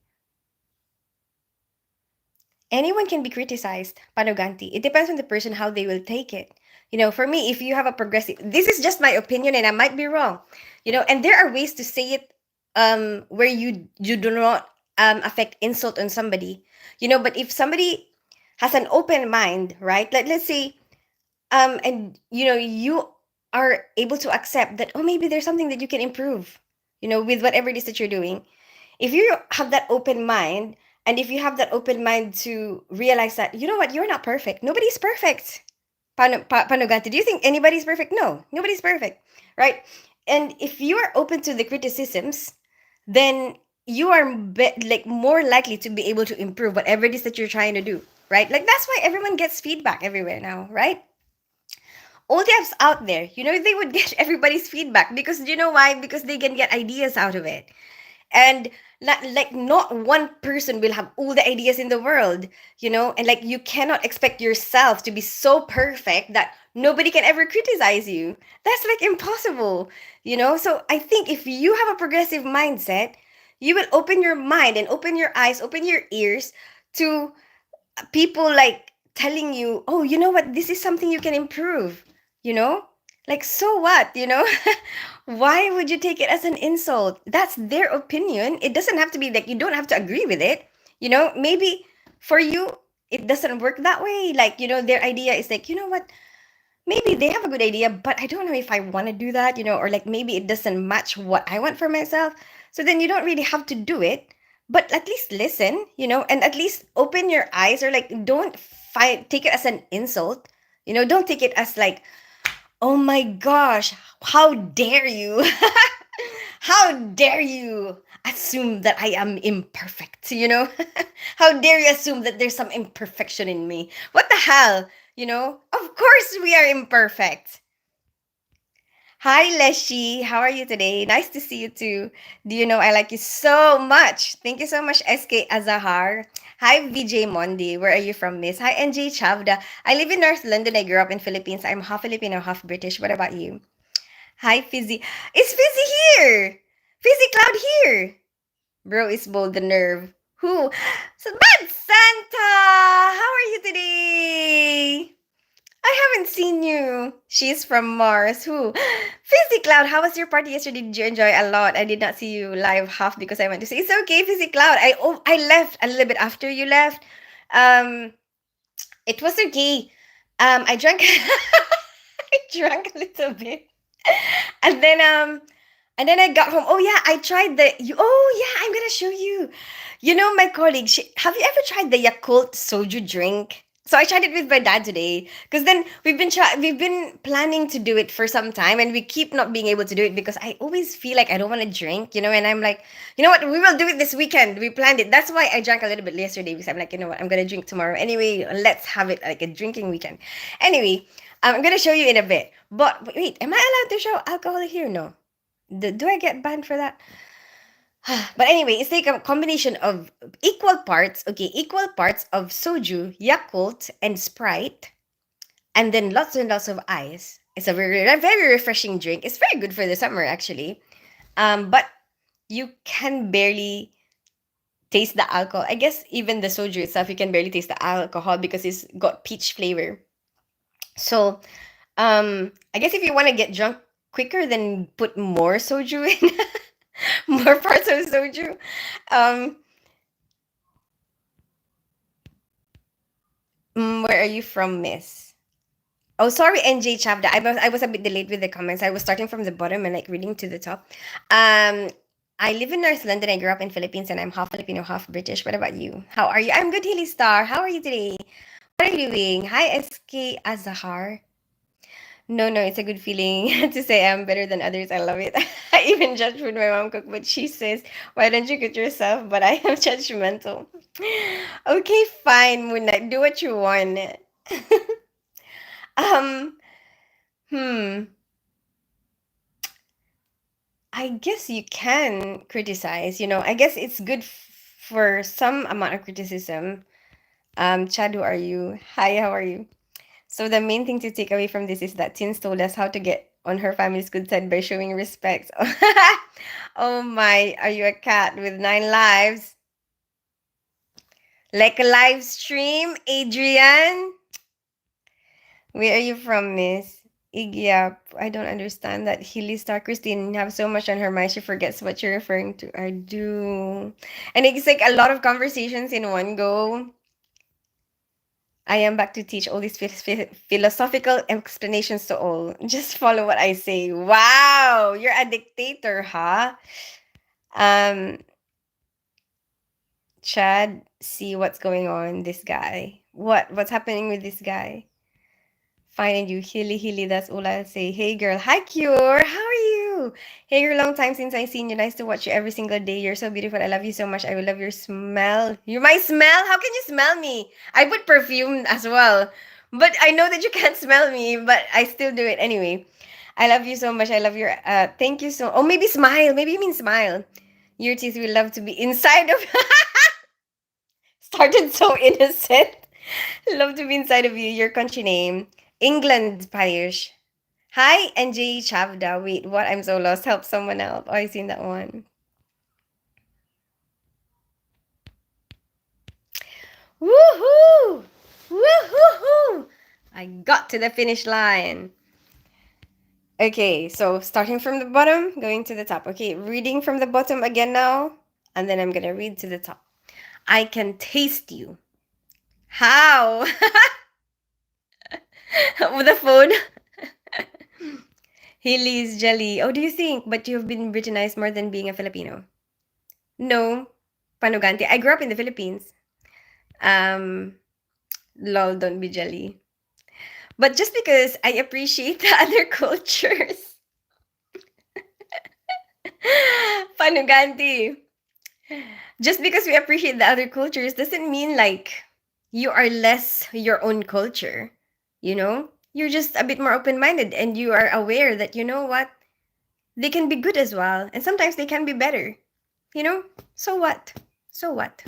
Anyone can be criticized, Panoganti. It depends on the person how they will take it. You know, for me, if you have a progressive, this is just my opinion and I might be wrong. You know, and there are ways to say it where you do not affect insult on somebody. You know, but if somebody has an open mind, right? Let's say and you know, you are able to accept that, oh, maybe there's something that you can improve, you know, with whatever it is that you're doing. If you have that open mind, and if you have that open mind to realize that, you know what, you're not perfect, nobody's perfect. Panuganti, do you think anybody's perfect? No, nobody's perfect, right? And if you are open to the criticisms, then you are like more likely to be able to improve whatever it is that you're trying to do, right? Like that's why everyone gets feedback everywhere now, right? All the apps out there, you know, they would get everybody's feedback because you know why? Because they can get ideas out of it. And like not one person will have all the ideas in the world, you know, and like you cannot expect yourself to be so perfect that nobody can ever criticize you. That's like impossible, you know. So I think if you have a progressive mindset, you will open your mind and open your eyes, open your ears to people like telling you, oh, you know what, this is something you can improve, you know, like so what, you know. Why would you take it as an insult? That's their opinion. It doesn't have to be like, you don't have to agree with it, you know. Maybe for you it doesn't work that way, like, you know, their idea is like, you know what, maybe they have a good idea, but I don't know if I want to do that, you know, or like maybe it doesn't match what I want for myself. So then you don't really have to do it, but at least listen, you know, and at least open your eyes, or like don't take it as an insult. Don't take it as like, oh my gosh, how dare you? How dare you assume that I am imperfect, How dare you assume that there's some imperfection in me? What the hell? Of course we are imperfect. Hi, Leshy. How are you today? Nice to see you too. Do you know I like you so much? Thank you so much, SK Azahar. Hi, VJ Mondi. Where are you from, Miss? Hi, NJ Chavda. I live in North London. I grew up in Philippines. I'm half Filipino, half British. What about you? Hi, Fizzy. It's Fizzy here. Fizzy Cloud here. Bro is bold, the nerve. Who? So, Bad Santa! How are you today? I haven't seen you. She's from Mars. Who? Fizzy Cloud, how was your party yesterday? Did you enjoy a lot? I did not see you live half because I went to say it's okay, Fizzy Cloud. I left a little bit after you left. Um, it was okay. I drank I drank a little bit. And then I got home. Oh yeah, I tried oh yeah, I'm gonna show you. My colleague, have you ever tried the Yakult soju drink? So I tried it with my dad today. Because then we've been planning to do it for some time and we keep not being able to do it because I always feel like I don't want to drink, and I'm like, you know what, we will do it this weekend. We planned it. That's why I drank a little bit yesterday because I'm like, you know what, I'm gonna drink tomorrow. Anyway, let's have it like a drinking weekend. Anyway, I'm gonna show you in a bit. But wait, am I allowed to show alcohol here? No. Do I get banned for that? But anyway, it's like a combination of equal parts of soju, Yakult, and Sprite, and then lots and lots of ice. It's a very refreshing drink. It's very good for the summer, actually. But you can barely taste the alcohol. I guess even the soju itself, you can barely taste the alcohol because it's got peach flavor. So, I guess if you want to get drunk quicker, then put more soju in. More parts of soju. Um, where are you from, Miss? Oh, sorry, NJ Chavda. I was a bit delayed with the comments. I was starting from the bottom and like reading to the top. Um, I live in North London. I grew up in Philippines, and I'm half Filipino, half British. What about you? How are you? I'm good, Hilly Star. How are you today? What are you doing? Hi, SK Azahar. No, no, it's a good feeling to say I'm better than others. I love it. I even judge food my mom cook, but she says, "Why don't you cook yourself?" But I am judgmental. Okay, fine, Moonlight. Do what you want. um, hmm. I guess you can criticize. I guess it's good for some amount of criticism. Chad, who are you? Hi, how are you? So the main thing to take away from this is that Tins told us how to get on her family's good side by showing respect. Oh my, are you a cat with 9 lives? Like a live stream, Adrian? Where are you from, Miss? Igyap, I don't understand that. Hilly Star Christine have so much on her mind she forgets what you're referring to. I do. And it's like a lot of conversations in one go. I am back to teach all these philosophical explanations to all. Just follow what I say. Wow, you're a dictator, huh? Um, Chad, see what's going on. This guy. What's happening with this guy? Finding you, Hilly, that's all I'll say. Hey girl, hi Cure, how are you? Hey girl, long time since I seen you. Nice to watch you every single day. You're so beautiful. I love you so much. I will love your smell. You're my smell? How can you smell me? I put perfume as well. But I know that you can't smell me, but I still do it anyway. I love you so much. I love your thank you so. Oh, maybe smile. Maybe you mean smile. Your teeth will love to be inside of started so innocent. Love to be inside of you. Your country name. England, Parish. Hi, NJ Chavda. Wait, what? I'm so lost. Help someone else. Oh, I seen that one. Woohoo! Woohoo! I got to the finish line. Okay, so starting from the bottom, going to the top. Okay, reading from the bottom again now, and then I'm gonna read to the top. I can taste you. How? With the phone. Hilly's jelly. Oh, do you think? But you've been Britanized more than being a Filipino. No, Panugante. I grew up in the Philippines. Um, Lol, don't be jelly. But just because I appreciate the other cultures, Panuganti, just because we appreciate the other cultures doesn't mean like you are less your own culture. You know? You're just a bit more open minded and you are aware that, you know what? They can be good as well. And sometimes they can be better. You know? So what? So what?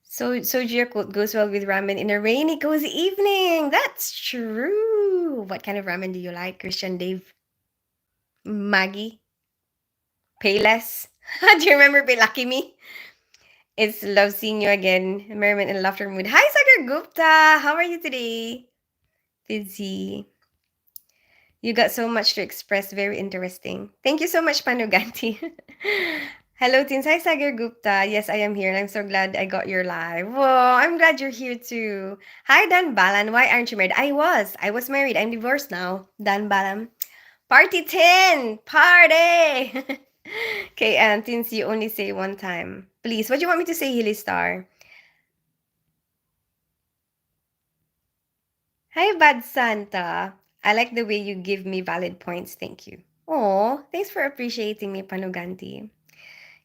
So soju quote goes well with ramen in a rainy, cozy evening. That's true. What kind of ramen do you like, Christian Dave? Maggie? Payless? Do you remember Lucky Me? It's love seeing you again. Merriment and laughter mood. Hi, Sagar Gupta. How are you today? Fizzy. You got so much to express. Very interesting. Thank you so much, Panuganti. Hello, Teens. Hi, Sagar Gupta. Yes, I am here, and I'm so glad I got your live. Whoa, I'm glad you're here too. Hi, Dan Balan. Why aren't you married? I was. I was married. I'm divorced now. Dan Balan. Party 10! Party! Okay, and Teens, you only say one time. Please, what do you want me to say, Hilly Star? Hi, Bad Santa. I like the way you give me valid points. Thank you. Oh, thanks for appreciating me, Panuganti.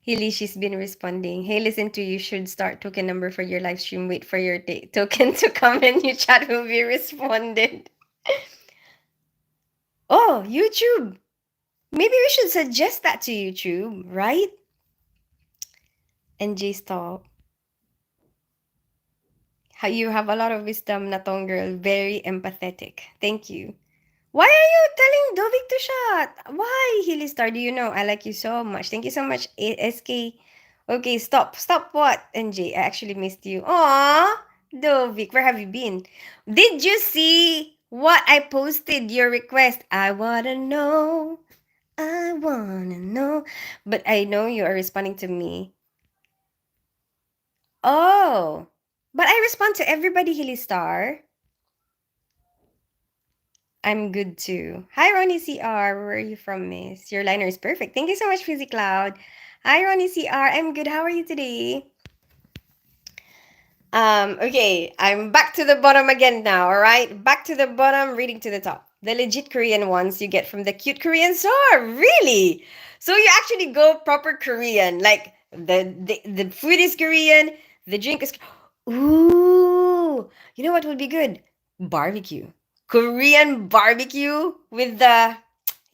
Hilly, she's been responding. Hey, listen to you should start token number for your live stream. Wait for your token to come and your chat will be responded. Oh, YouTube. Maybe we should suggest that to YouTube, right? NJ Stop. How you have a lot of wisdom, Natong girl. Very empathetic. Thank you. Why are you telling Dovik to shut? Why, Hilly Star? Do you know? I like you so much. Thank you so much, SK. Okay, stop. Stop what, NJ? I actually missed you. Aw, Dovik, where have you been? Did you see what I posted? Your request. I wanna know. I wanna know. But I know you are responding to me. Oh, but I respond to everybody, Hilly Star. I'm good too. Hi, Ronnie CR. Where are you from, miss? Your liner is perfect. Thank you so much, Fizzy Cloud. Hi, Ronnie CR. I'm good. How are you today? Okay, I'm back to the bottom again now, all right? Back to the bottom, reading to the top. The legit Korean ones you get from the cute Korean store. Really? So you actually go proper Korean. Like the food is Korean, the drink is Ooh. You know what would be good? Barbecue. Korean barbecue with the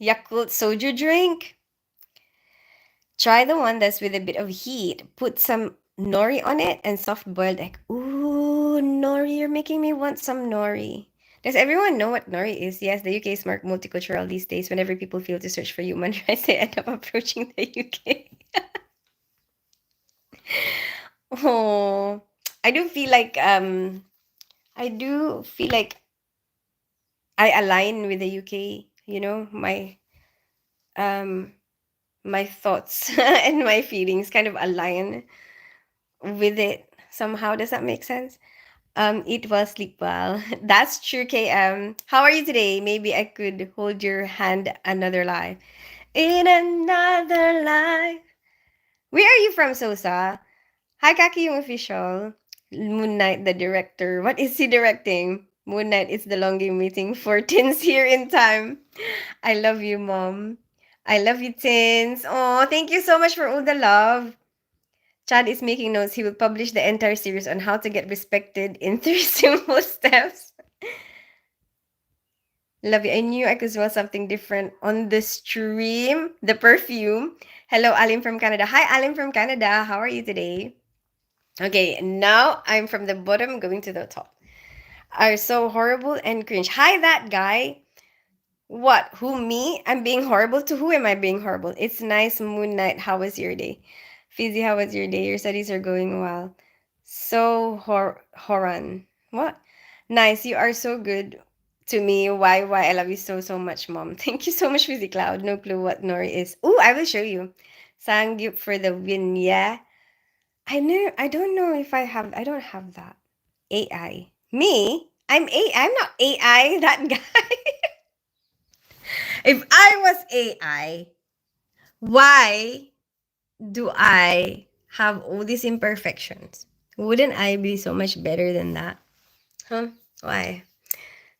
Yakult soju drink. Try the one that's with a bit of heat. Put some nori on it and soft boiled egg. Ooh, nori, you're making me want some nori. Does everyone know what nori is? Yes, the UK is more multicultural these days. Whenever people feel to search for human rights, they end up approaching the UK. Oh, I do feel like I do feel like I align with the UK. You know, um my thoughts and my feelings kind of align with it somehow. Does that make sense? Eat well, sleep well. That's true, KM. How are you today? Maybe I could hold your hand another life. In another life. Where are you from, Sosa? Hi, Kaki yung official. Moon Knight, the director. What is he directing? Moon Knight is the long game waiting for Tins here in time. I love you, Mom. I love you, Tins. Oh, thank you so much for all the love. Chad is making notes. He will publish the entire series on how to get respected in 3 simple steps. Love you. I knew I could smell something different on the stream. The perfume. Hello, Alim from Canada. Hi, Alim from Canada. How are you today? Okay, now I'm from the bottom going to the top. Are so horrible and cringe. Hi, that guy. What? Who, me? I'm being horrible? To who am I being horrible? It's nice, Moon Knight. How was your day? Fizzy, how was your day? Your studies are going well. So, Horan. What? Nice. You are so good to me. Why? I love you so, so much, Mom. Thank you so much, Fizzy Cloud. No clue what Nori is. Ooh, I will show you. Sangyup for the win, yeah. I don't know if I don't have that. AI. Me? I'm not AI, that guy. If I was AI, why do I have all these imperfections? Wouldn't I be so much better than that? Huh? Why?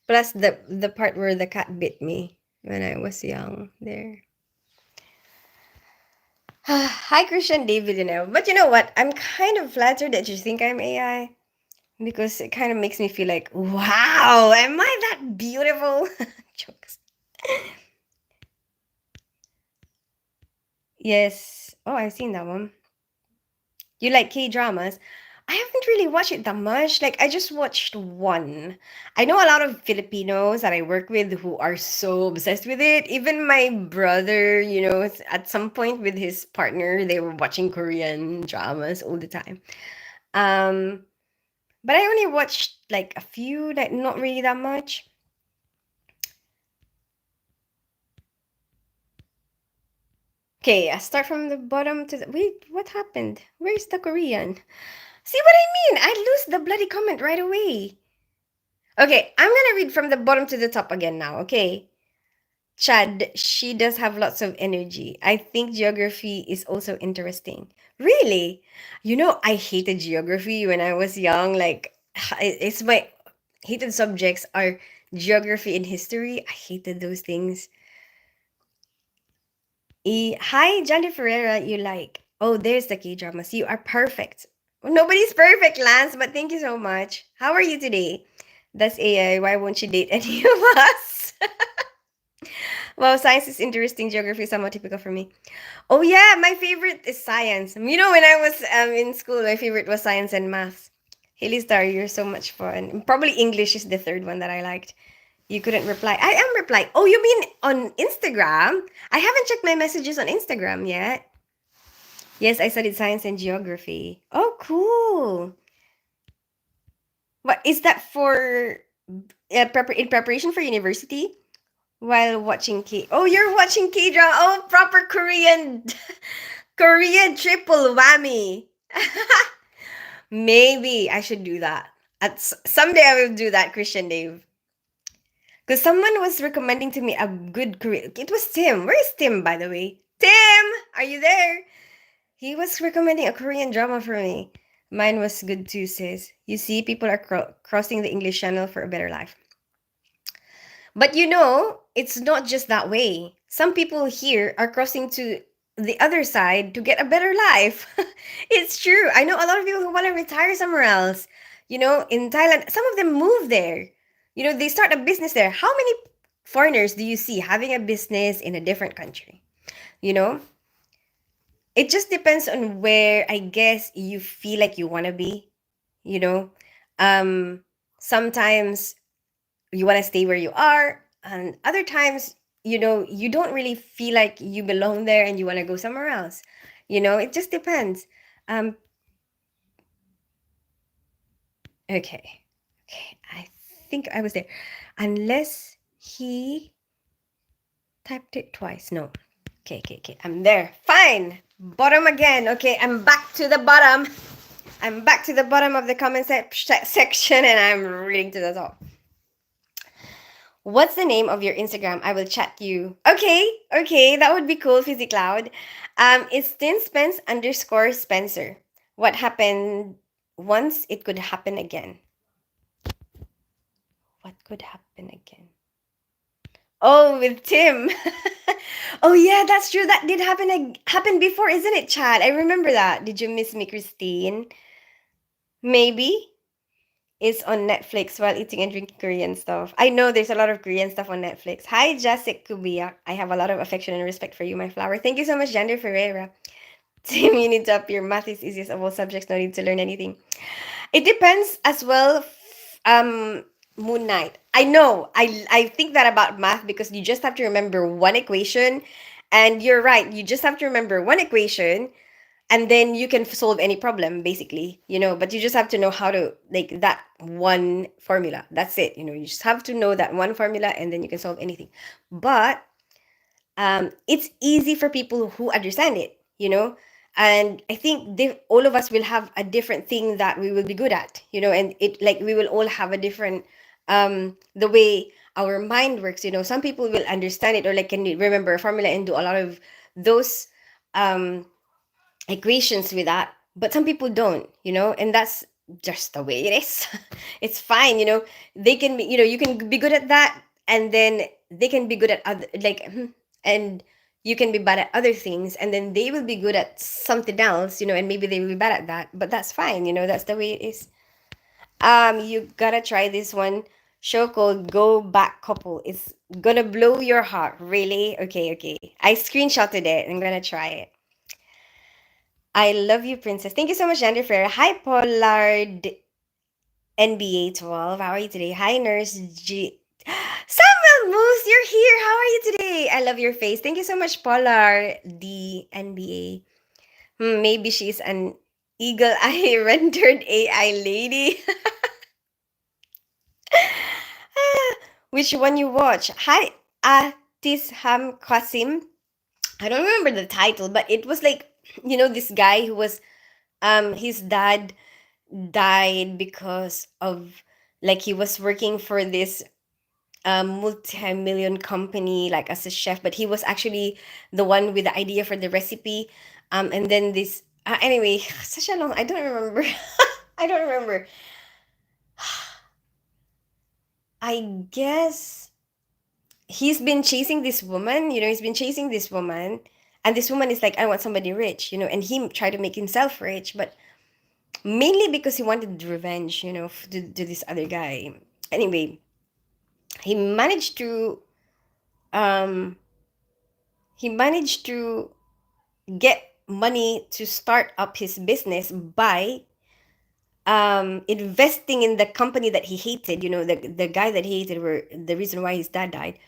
Plus the part where the cat bit me when I was young. There. Hi, Christian David. But you know what? I'm kind of flattered that you think I'm AI because it kind of makes me feel like, wow, am I that beautiful? Jokes. Yes. Oh, I've seen that one. You like K dramas? I haven't really watched it that much. Like, I just watched one. I know a lot of Filipinos that I work with who are so obsessed with it. Even my brother, at some point with his partner, they were watching Korean dramas all the time. Um, but I only watched like a few, like not really that much. Okay, I start from the bottom to the. Wait, what happened? Where's the Korean? See what I mean? I lose the bloody comment right away. Okay, I'm gonna read from the bottom to the top again now, okay? Chad, she does have lots of energy. I think geography is also interesting. Really? I hated geography when I was young. Like, it's my hated subjects are geography and history. I hated those things. Hi, Johnny Ferreira, you like. Oh, there's the K dramas. You are perfect. Nobody's perfect, Lance, but thank you so much. How are you today? That's AI. Why won't you date any of us? Well, science is interesting. Geography is somewhat typical for me. Oh yeah, my favorite is science. When I was in school, my favorite was science and maths. Haley Star, you're so much fun. Probably English is the third one that I liked. You couldn't reply. I am replying. Oh, you mean on Instagram? I haven't checked my messages on Instagram yet. Yes, I studied science and geography. Oh, cool. What is that for? In preparation for university? While watching K. Oh, you're watching K drama. Oh, proper Korean, Korean triple whammy. Maybe I should do that. Someday I will do that, Christian Dave. Because someone was recommending to me a good Korean. It was Tim. Where is Tim, by the way? Tim, are you there? He was recommending a Korean drama for me. Mine was good too, sis. You see, people are crossing the English Channel for a better life. But it's not just that way. Some people here are crossing to the other side to get a better life. It's true. I know a lot of people who want to retire somewhere else. In Thailand, some of them move there. They start a business there. How many foreigners do you see having a business in a different country? You know, it just depends on where I guess you feel like you want to be. You know, um, Sometimes you want to stay where you are, and other times you don't really feel like you belong there and you want to go somewhere else. It just depends. um okay, okay, I think I was there, unless he typed it twice. No. Okay, okay, okay, I'm there. Fine. Bottom again. Okay, I'm back to the bottom. I'm back to the bottom of the comment section, and I'm reading to the top. What's the name of your Instagram? I will chat you. Okay, okay, that would be cool, Fizzy Cloud. It's Tin Spence underscore Spencer. What happened once, it could happen again. What could happen again? Oh, with Tim. Oh yeah, that's true. That did happen before, isn't it, Chad? I remember that. Did you miss me, Christine? Maybe. Is on Netflix while eating and drinking Korean stuff. I know there's a lot of Korean stuff on Netflix. Hi, Jessica Kubiak. I have a lot of affection and respect for you, my flower. Thank you so much, Jander Ferreira. Tim, you need to up your math is easiest of all subjects. No need to learn anything. It depends as well. Moon Knight. I know. I think that about math because you just have to remember one equation, and you're right. You just have to remember one equation, and then you can solve any problem basically, but you just have to know how to, like, that one formula. That's it. You just have to know that one formula, and then you can solve anything. But it's easy for people who understand it, and I think all of us will have a different thing that we will be good at, and it, like, we will all have a different the way our mind works. Some people will understand it, or like can remember a formula and do a lot of those um equations with that. but some people don't, and that's just the way it is. It's fine, they can be, you can be good at that, and then they can be good at other, like, and you can be bad at other things, and then they will be good at something else, and maybe they will be bad at that, but that's fine, that's the way it is. You gotta try this one show called Go Back Couple. It's gonna blow your heart. Really? Okay, okay. I screenshotted it. I'm gonna try it. I love you, Princess. Thank you so much, Jennifer. Hi, Pollard NBA 12. How are you today? Hi, Nurse G. Samuel Moose, you're here. How are you today? I love your face. Thank you so much, Pollard the NBA. Maybe she's an eagle eye rendered AI lady. Which one you watch? Hi, Atisham Qasim. I don't remember the title, but it was like, this guy who was, his dad died because of, like, he was working for this multi-million company, like as a chef, but he was actually the one with the idea for the recipe. And then this, anyway, such a long, I don't remember. I don't remember. I guess he's been chasing this woman, he's been chasing this woman, and this woman is like, I want somebody rich, and he tried to make himself rich, but mainly because he wanted revenge, to this other guy. Anyway, he managed to um he managed to get money to start up his business by investing in the company that he hated, the guy that he hated, were the reason why his dad died.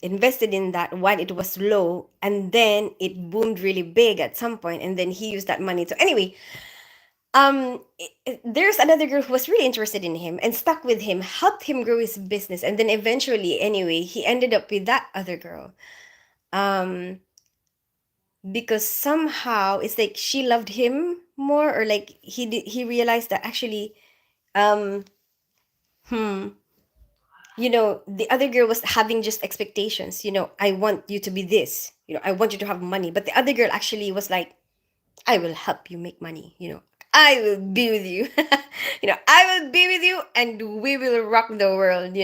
Invested in that while it was low, and then it boomed really big at some point, and then he used that money. So anyway, there's another girl who was really interested in him and stuck with him, helped him grow his business, and then eventually, anyway, he ended up with that other girl. um because somehow it's like she loved him more, or like he realized that actually, um hmm the other girl was having just expectations. I want you to be this, I want you to have money, but the other girl actually was like, I will help you make money, I will be with you. I will be with you, and we will rock the world.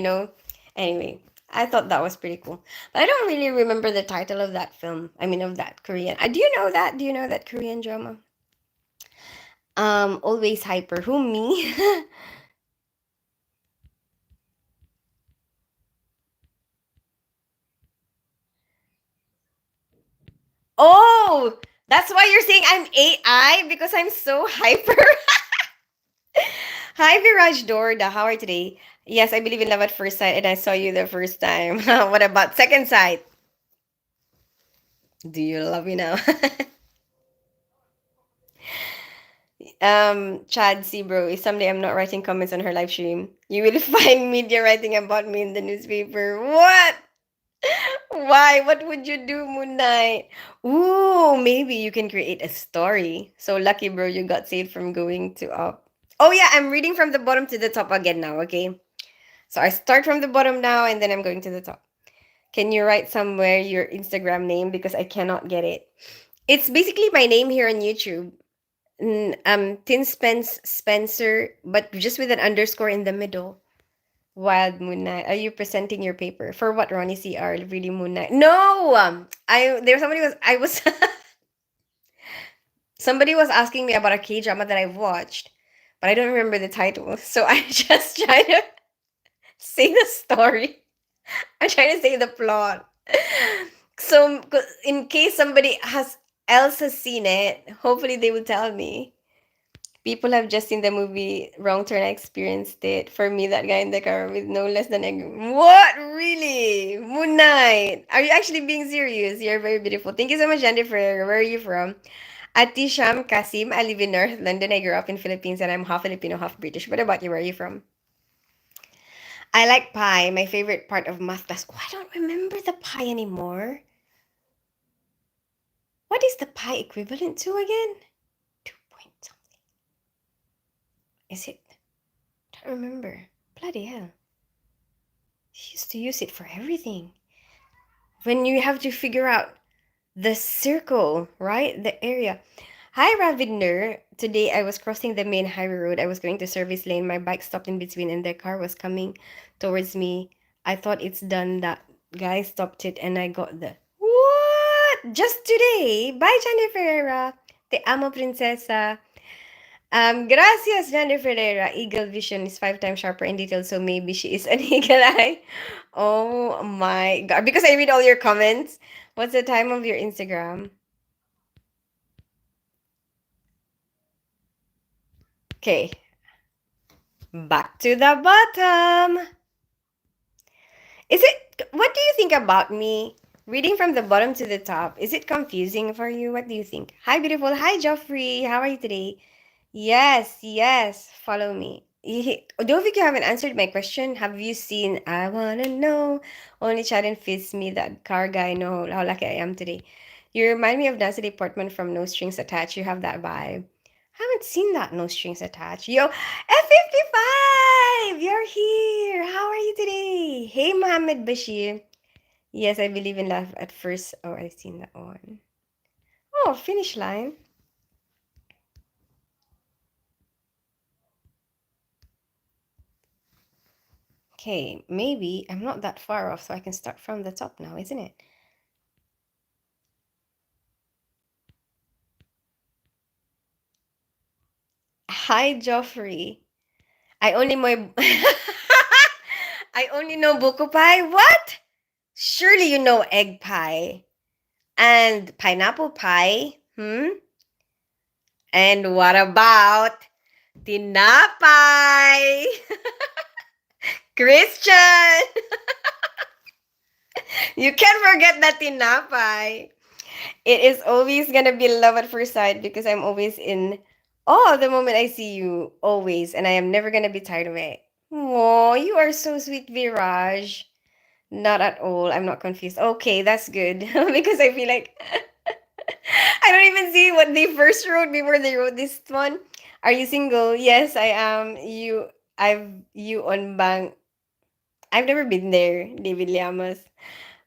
Anyway, I thought that was pretty cool, but I don't really remember the title of that film, I mean, of that Korean. Do you know that Korean drama? Always Hyper. Who, me? Oh, that's why you're saying I'm AI, because I'm so hyper. Hi, Viraj Dorda. How are you today? Yes, I believe in love at first sight, and I saw you the first time. What about second sight? Do you love me now? Chad Sebro, if someday I'm not writing comments on her live stream, you will find media writing about me in the newspaper. What? Why? What would you do, Moon Knight? Ooh, maybe you can create a story. So lucky, bro, you got saved from going to up. Oh yeah, I'm reading from the bottom to the top again now, okay? So I start from the bottom now, and then I'm going to the top. Can you write somewhere your Instagram name, because I cannot get it? It's basically my name here on YouTube. Tin Spencer, but just with an underscore in the middle. Wild Moon Knight. Are you presenting your paper for what, Ronnie CR? Really, Moon Knight? No. I there somebody was I was somebody was asking me about a K drama that I've watched, but I don't remember the title. So I just trying to say the story. I'm trying to say the plot. So in case somebody else has seen it, hopefully they will tell me. People have just seen the movie Wrong Turn. I experienced it. For me, that guy in the car with no less than a... What? Really? Moon Knight. Are you actually being serious? You're very beautiful. Thank you so much, Jennifer. Where are you from? Atisham Kasim. I live in North London. I grew up in Philippines, and I'm half Filipino, half British. What about you? Where are you from? I like pie. My favorite part of math class. Oh, I don't remember the pie anymore. What is the pie equivalent to again? 2 point something. Is it? I don't remember. Bloody hell. She used to use it for everything. When you have to figure out the circle, right? The area. Hi, Ravinder. Today I was crossing the main highway road. I was going to service lane. My bike stopped in between and the car was coming towards me. I thought it's done. That guy stopped it and I got the what? Just today. Bye, Jenny Ferreira. Te amo, princesa. Gracias, Jenny Ferreira. Eagle vision is 5 times sharper in detail, so maybe she is an eagle eye. Oh my god. Because I read all your comments. What's the time of your Instagram? Okay, back to the bottom. Is it, what do you think about me reading from the bottom to the top? Is it confusing for you? What do you think? Hi, beautiful. Hi, Joffrey. How are you today? Yes, yes. Follow me. Don't think you haven't answered my question. Have you seen I Wanna Know? Only Chad fits me, that car guy. Know how lucky I am today. You remind me of Natalie Portman from No Strings Attached. You have that vibe. Haven't seen that No Strings Attached. Yo, F55! You're here. How are you today? Hey, Mohammed Bashir. Yes, I believe in love at first. Oh, I've seen that one. Oh, finish line. Okay, maybe I'm not that far off, so I can start from the top now, isn't it? Hi, Joffrey. I only know I only know buko pie. What? Surely you know egg pie and pineapple pie. Hmm? And what about tinapay? Christian, you can't forget that tinapay. It is always gonna be love at first sight because I'm always in oh the moment I see you, always, and I am never gonna be tired of it. Oh, you are so sweet, Viraj. Not at all. I'm not confused. Okay, that's good because I feel like I don't even see what they first wrote before they wrote this one. Are you single? Yes, I am. You on bang. I've never been there, David Llamas.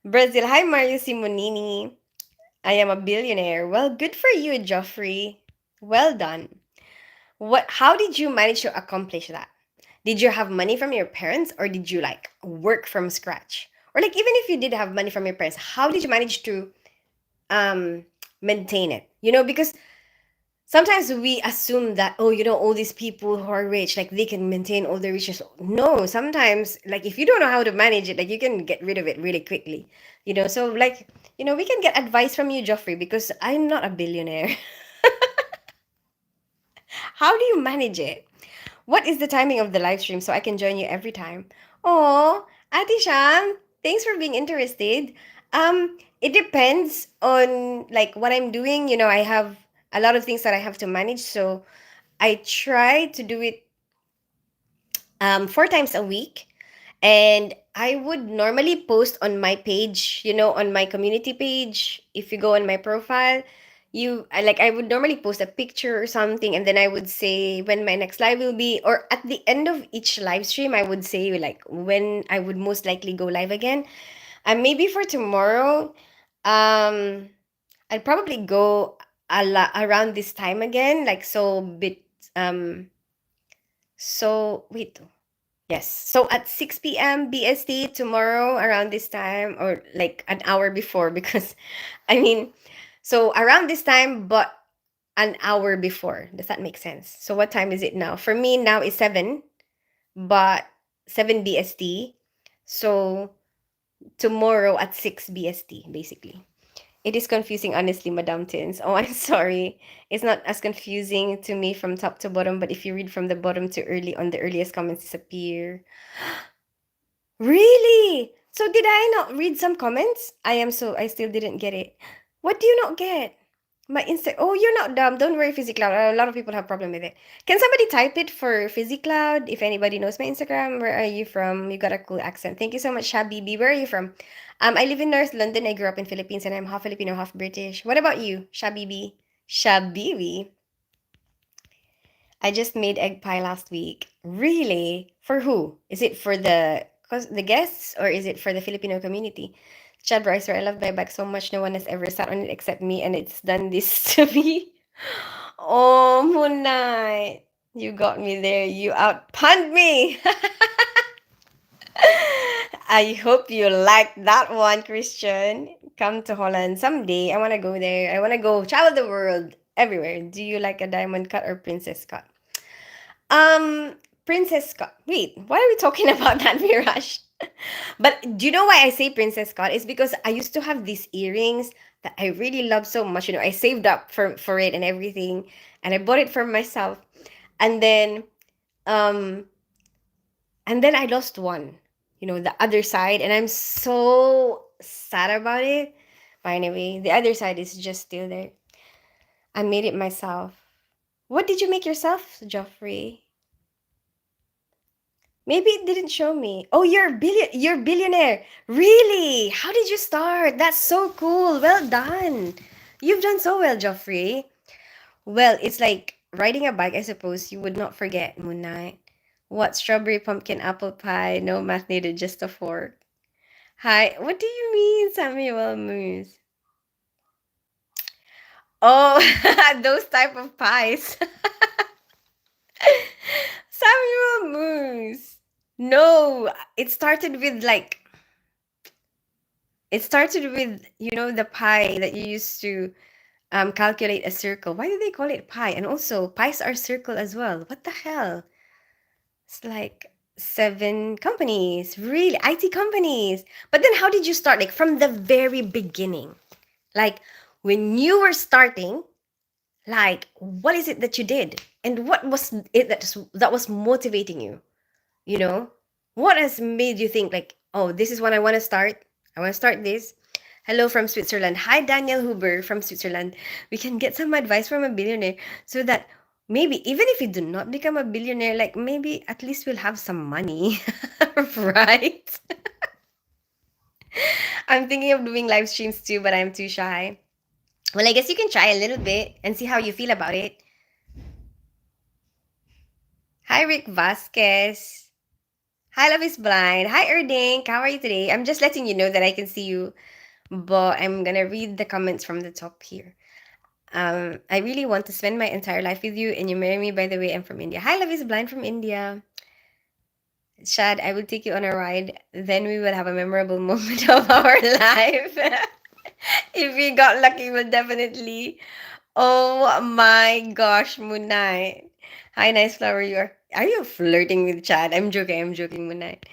Brazil. Hi, Mario Simonini. I am a billionaire. Well, good for you, Joffrey. Well done. What? How did you manage to accomplish that? Did you have money from your parents, or did you like work from scratch? Or like even if you did have money from your parents, how did you manage to um maintain it? Because sometimes we assume that, oh, all these people who are rich, like they can maintain all their riches. No, sometimes like if you don't know how to manage it, like you can get rid of it really quickly. So like, we can get advice from you, Joffrey, because I'm not a billionaire. How do you manage it? What is the timing of the live stream so I can join you every time? Oh, Ate Sham, thanks for being interested. It depends on like what I'm doing. I have a lot of things that I have to manage, so I try to do it 4 times a week. And I would normally post on my page, on my community page. If you go on my profile, I would normally post a picture or something, and then I would say when my next live will be, or at the end of each live stream, I would say like when I would most likely go live again. And maybe for tomorrow, um, I'd probably go around this time again, like um, so wait. Yes. So at 6 p.m. BST tomorrow around this time, or like an hour before, because I mean, so around this time, but an hour before. Does that make sense? So what time is it now? For me now is 7, but 7 BST. So tomorrow at 6 BST, basically. It is confusing, honestly, Madame Tins. Oh, I'm sorry. It's not as confusing to me from top to bottom, but if you read from the bottom to early on, the earliest comments disappear. Really? So did I not read some comments? I still didn't get it. What do you not get? My Insta. Oh, you're not dumb. Don't worry, PhysiCloud. A lot of people have problem with it. Can somebody type it for PhysiCloud? If anybody knows my Instagram, where are you from? You got a cool accent. Thank you so much, Shabibi. Where are you from? I live in North London. I grew up in Philippines, and I'm half Filipino, half British. What about you, Shabibi? Shabibi. I just made egg pie last week. Really? For who? Is it for the guests, or is it for the Filipino community? Chad Brycer, I love my bag so much. No one has ever sat on it except me, and it's done this to me. Oh, Moon Knight. You got me there. You outpunned me. I hope you like that one, Christian. Come to Holland someday. I want to go there. I want to go travel the world everywhere. Do you like a diamond cut or princess cut? Um, Princess cut. Wait, why are we talking about that, Mirage? But do you know why I say princess cut? It's because I used to have these earrings that I really love so much. I saved up for it and everything, and I bought it for myself. And then um I lost one. The other side, and I'm so sad about it. But anyway, the other side is just still there. I made it myself. What did you make yourself, Joffrey? Maybe it didn't show me. Oh, you're a billionaire. Really? How did you start? That's so cool. Well done. You've done so well, Joffrey. Well, it's like riding a bike, I suppose. You would not forget, Moon Knight. What, strawberry pumpkin apple pie? No math needed, just a fork. Hi, what do you mean, Samuel Moose? Oh, those type of pies. Samuel Moose. No, it started with the pie that you used to calculate a circle. Why do they call it pie? And also pies are circle as well. What the hell? It's like seven companies, really IT companies. But then how did you start? Like from the very beginning. Like when you were starting, like what is it that you did? And what was it that was motivating you? You know? What has made you think like, oh, this is what I want to start? I want to start this. Hello from Switzerland. Hi, Daniel Huber from Switzerland. We can get some advice from a billionaire so that maybe even if you do not become a billionaire, like maybe at least we'll have some money, right? I'm thinking of doing live streams too, but I'm too shy. Well, I guess you can try a little bit and see how you feel about it. Hi, Rick Vasquez. Hi, Love is Blind. Hi, Erdink. How are you today? I'm just letting you know that I can see you, but I'm gonna read the comments from the top here. I really want to spend my entire life with you and you marry me. By the way, I'm from India. Hi, Love is Blind from India. Shad, I will take you on a ride. Then we will have a memorable moment of our life. If we got lucky, we'll definitely. Oh my gosh, Moon Knight. Hi, nice flower. Are you flirting with Chad? I'm joking. I'm joking, Moon Knight.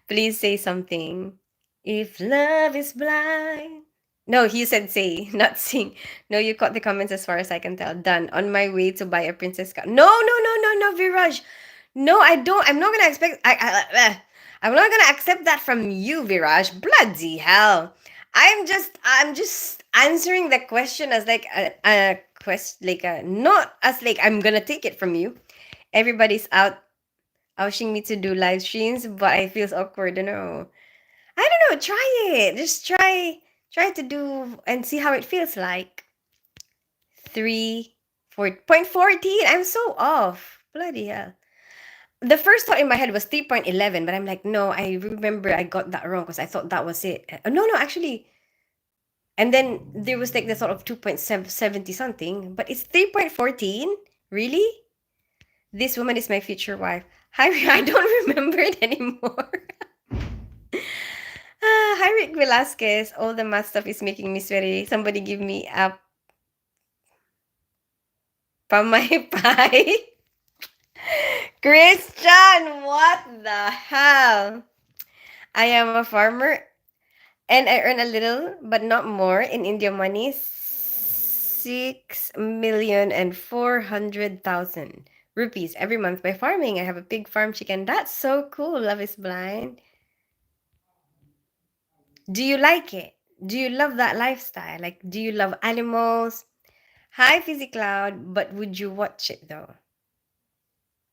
Please say something. If love is blind. No, he said say, not sing. No, you caught the comments as far as I can tell. Done. On my way to buy a princess cut. No, no, no, no, no, Viraj. No, I don't. I'm not gonna expect. I'm not gonna accept that from you, Viraj. Bloody hell. I'm just answering the question as like a quest, like not as like I'm gonna take it from you. Everybody's out ouching me to do live streams, but I feels awkward. I don't know. I don't know. Try it. Just try to do and see how it feels like. 3.14. I'm so off. Bloody hell. The first thought in my head was 3.11, but I'm like, no, I remember I got that wrong because I thought that was it. No, no, actually. And then there was like the thought of 2.70 something, but it's 3.14? Really? This woman is my future wife. Hi, I don't remember it anymore. Hi, Rick Velasquez. All the math stuff is making me sweaty. Somebody give me a pamay pie. Christian, what the hell? I am a farmer and I earn a little, but not more in India money. 6,400,000 rupees every month by farming. I have a pig farm chicken. That's so cool. Love is blind. Do you like it? Do you love that lifestyle? Like, do you love animals? Hi, Fizzy Cloud. But would you watch it though?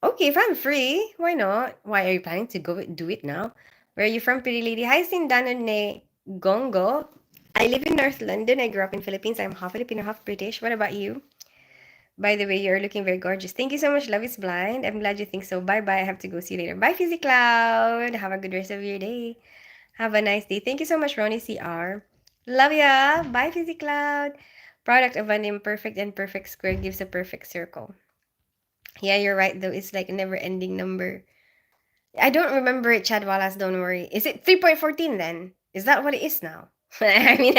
Okay, if I'm free, why not? Why are you planning to go do it now? Where are you from, pretty lady? Hi, Sindanone Gongo. I live in North London. I grew up in Philippines. I'm half Filipino, half British. What about you? By the way, you're looking very gorgeous. Thank you so much. Love is blind. I'm glad you think so. Bye bye. I have to go. See you later. Bye, Fizzy Cloud. Have a good rest of your day. Have a nice day. Thank you so much, Ronnie CR. Love ya. Bye, Fizzy Cloud. Product of an imperfect and perfect square gives a perfect circle. Yeah, you're right though. It's like a never ending number. I don't remember it, Chad Wallace, don't worry. Is it 3.14 then? Is that what it is now? I mean,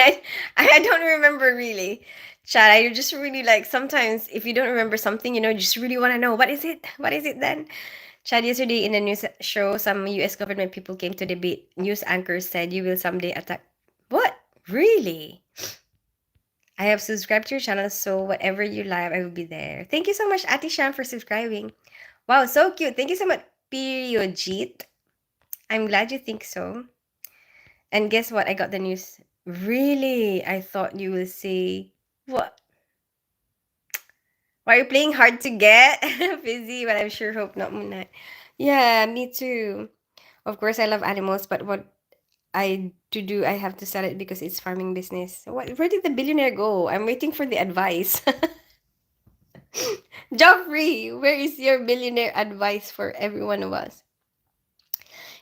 I don't remember really. Chad, I just really like sometimes if you don't remember something, you just really want to know what is it? What is it then? Chad, yesterday in the news show, some US government people came to debate. News anchors said you will someday attack. What? Really? I have subscribed to your channel, so whatever you live, I will be there. Thank you so much, Ati Sham, for subscribing. Wow, so cute. Thank you so much, Periodjit. I'm glad you think so. And guess what? I got the news. Really? I thought you will say, what? Why are you playing hard to get? Fizzy, but I'm sure hope not Moon Knight. Yeah, me too. Of course, I love animals, but what I have to sell it because it's farming business. Where did the billionaire go? I'm waiting for the advice. Joffrey, where is your billionaire advice for every one of us?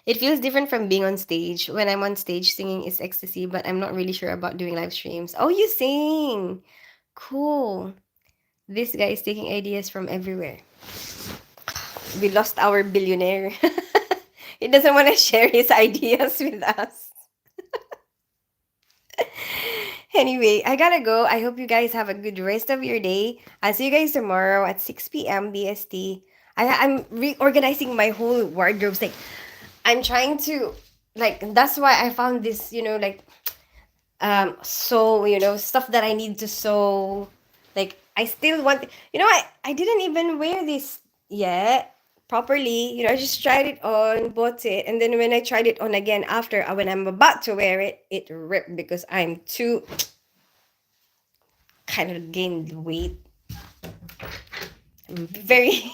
It feels different from being on stage. When I'm on stage, singing is ecstasy, but I'm not really sure about doing live streams. Oh, you sing! Cool. This guy is taking ideas from everywhere. We lost our billionaire. He doesn't want to share his ideas with us. Anyway, I gotta go. I hope you guys have a good rest of your day. I'll see you guys tomorrow at 6 p.m. BST. I'm reorganizing my whole wardrobes. Like, I'm trying to, like, that's why I found this, like, sew, stuff that I need to sew. Like, I still want, I didn't even wear this yet properly. I just tried it on, bought it, and then when I tried it on again after, when I'm about to wear it, it ripped because I'm too kind of gained weight. I'm very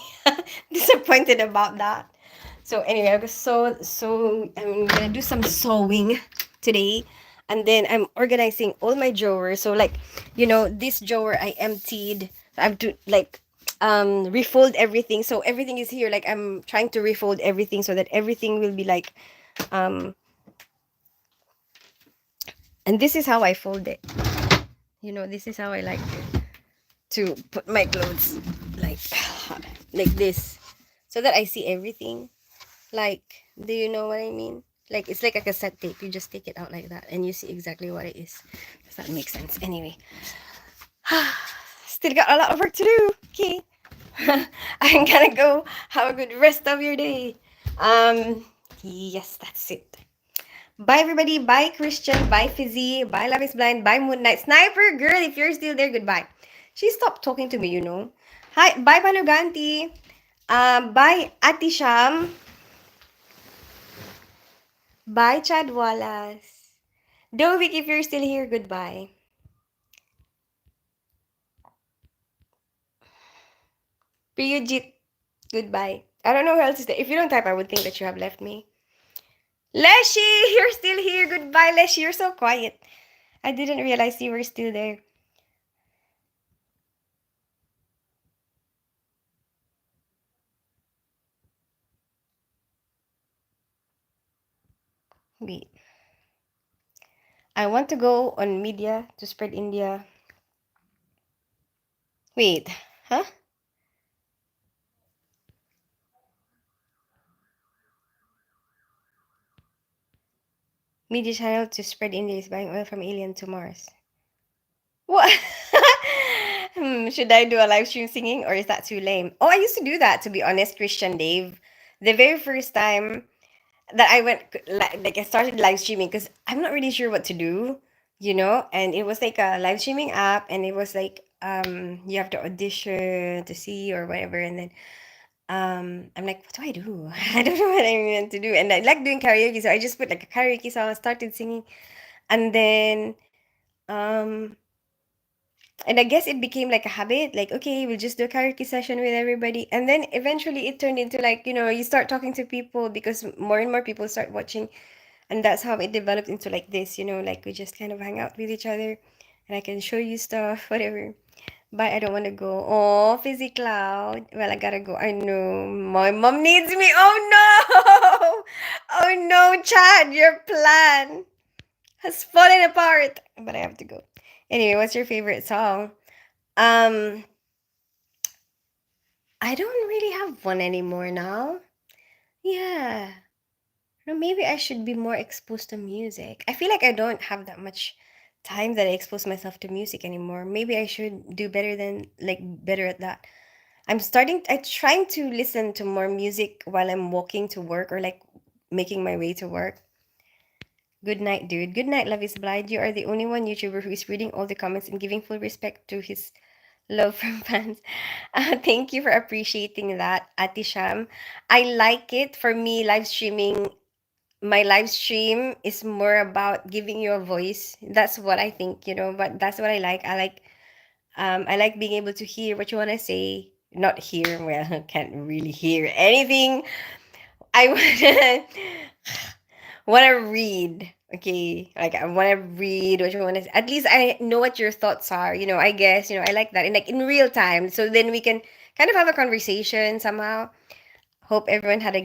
disappointed about that. So anyway, I was so I'm gonna do some sewing today, and then I'm organizing all my drawers. So like, this drawer I emptied. I have to like refold everything. So everything is here. Like I'm trying to refold everything so that everything will be like um. And this is how I fold it. This is how I like to put my clothes like like this, so that I see everything. Like, do you know what I mean? Like, it's like a cassette tape. You just take it out like that and you see exactly what it is. Does that make sense? Anyway, still got a lot of work to do. Okay. I'm gonna go. Have a good rest of your day. Yes, that's it. Bye, everybody. Bye, Christian. Bye, Fizzy. Bye, Love is Blind. Bye, Moon Knight. Sniper Girl, if you're still there, goodbye. She stopped talking to me. Hi. Bye, Panuganti. Bye, Ati Sham. Bye, Chad Wallace. Dovik, if you're still here, goodbye. Priyujit, goodbye. I don't know who else is there. If you don't type, I would think that you have left me. Leshy, you're still here. Goodbye, Leshy. You're so quiet. I didn't realize you were still there. Wait. I want to go on media to spread India. Wait. Huh? Media channel to spread India is buying oil from alien to Mars. What? Should I do a live stream singing or is that too lame? Oh, I used to do that, to be honest, Christian Dave. The very first time that I went, like, I started live streaming because I'm not really sure what to do, and it was like a live streaming app, and it was like, you have to audition to see or whatever, and then, I'm like, what do I do? I don't know what I'm meant to do. And I like doing karaoke, so I just put like a karaoke song, started singing, and then, um, and I guess it became like a habit, like, okay, we'll just do a karaoke session with everybody. And then eventually it turned into like, you start talking to people because more and more people start watching. And that's how it developed into like this, like we just kind of hang out with each other and I can show you stuff, whatever. But I don't want to go. Oh, Fizzy Cloud. Well, I gotta go. I know. My mom needs me. Oh no! Oh no, Chad, your plan has fallen apart. But I have to go. Anyway, what's your favorite song? Um, I don't really have one anymore now. Yeah. No, maybe I should be more exposed to music. I feel like I don't have that much time that I expose myself to music anymore. Maybe I should do better than like better at that. I'm trying to listen to more music while I'm walking to work or like making my way to work. Good night, dude. Good night, Love is Blind. You are the only one YouTuber who is reading all the comments and giving full respect to his love from fans. Thank you for appreciating that, Ati Sham. I like it. For me, my live stream is more about giving you a voice. That's what I think, but that's what I like. I like being able to hear what you want to say. Not hear, well, can't really hear anything. I want to read. Okay, like I want to read what you want to. At least I know what your thoughts are. I guess I like that, and like in real time. So then we can kind of have a conversation somehow. Hope everyone has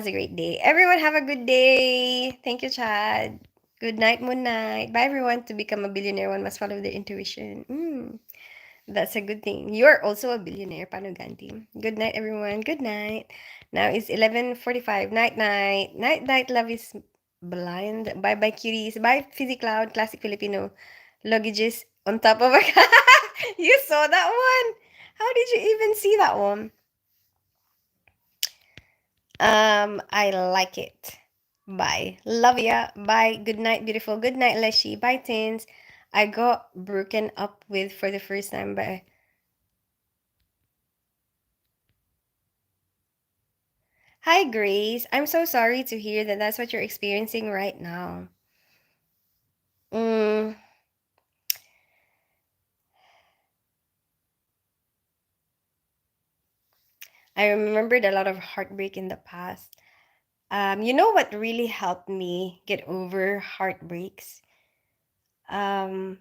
a great day. Everyone have a good day. Thank you, Chad. Good night, Moon Night. Bye, everyone. To become a billionaire, one must follow their intuition. That's a good thing. You're also a billionaire, Panuganti. Good night, everyone. Good night. Now it's 11:45. Night, night. Night, night. Love is blind. Bye, bye, cuties. Bye, Fizzy Cloud. Classic Filipino. Luggages on top of a... You saw that one? How did you even see that one? I like it. Bye. Love ya. Bye. Good night, beautiful. Good night, Leshy. Bye, Tins. I got broken up with for the first time by... Hi, Grace. I'm so sorry to hear that that's what you're experiencing right now. Mm, I remembered a lot of heartbreak in the past. You know what really helped me get over heartbreaks? Um,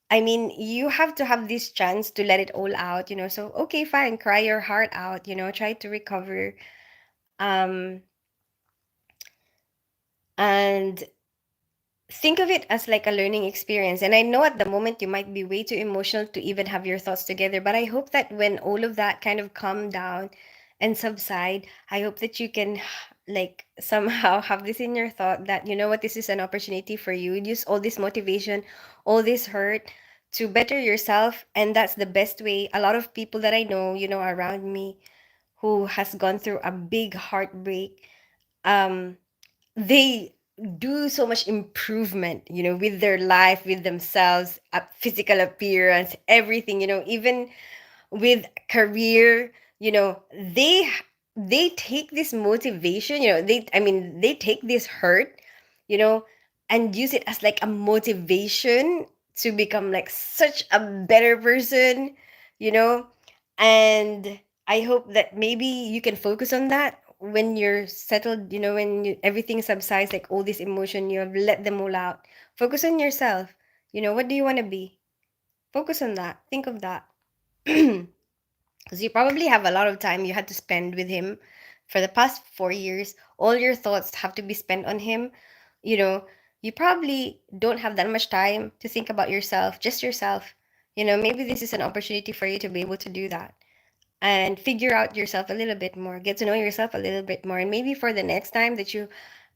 I mean, you have to have this chance to let it all out. So, okay, fine, cry your heart out, try to recover. Um, and think of it as like a learning experience. And I know at the moment you might be way too emotional to even have your thoughts together, but I hope that when all of that kind of calm down and subside, I hope that you can like somehow have this in your thought that you know what, this is an opportunity for you. Use all this motivation, all this hurt to better yourself. And that's the best way. A lot of people that I know, around me who has gone through a big heartbreak, um, they do so much improvement, with their life, with themselves, physical appearance, everything, even with career, they take this motivation, they take this hurt, you know, and use it as like a motivation to become like such a better person, you know, and I hope that maybe you can focus on that when you're settled, when everything subsides, like all this emotion, you have let them all out. Focus on yourself. What do you want to be? Focus on that. Think of that. Because you probably have a lot of time you had to spend with him for the past 4 years. All your thoughts have to be spent on him. You know, you probably don't have that much time to think about yourself, just yourself. Maybe this is an opportunity for you to be able to do that and figure out yourself a little bit more, get to know yourself a little bit more. And maybe for the next time that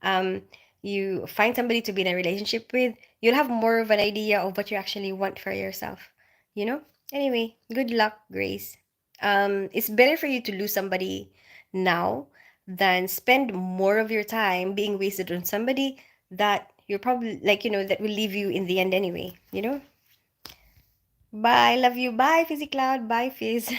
um you find somebody to be in a relationship with, you'll have more of an idea of what you actually want for yourself, you know? Anyway, good luck, Grace. It's better for you to lose somebody now than spend more of your time being wasted on somebody that you're probably like, that will leave you in the end anyway. Bye, love you. Bye, Fizzy Cloud. Bye, Fizz.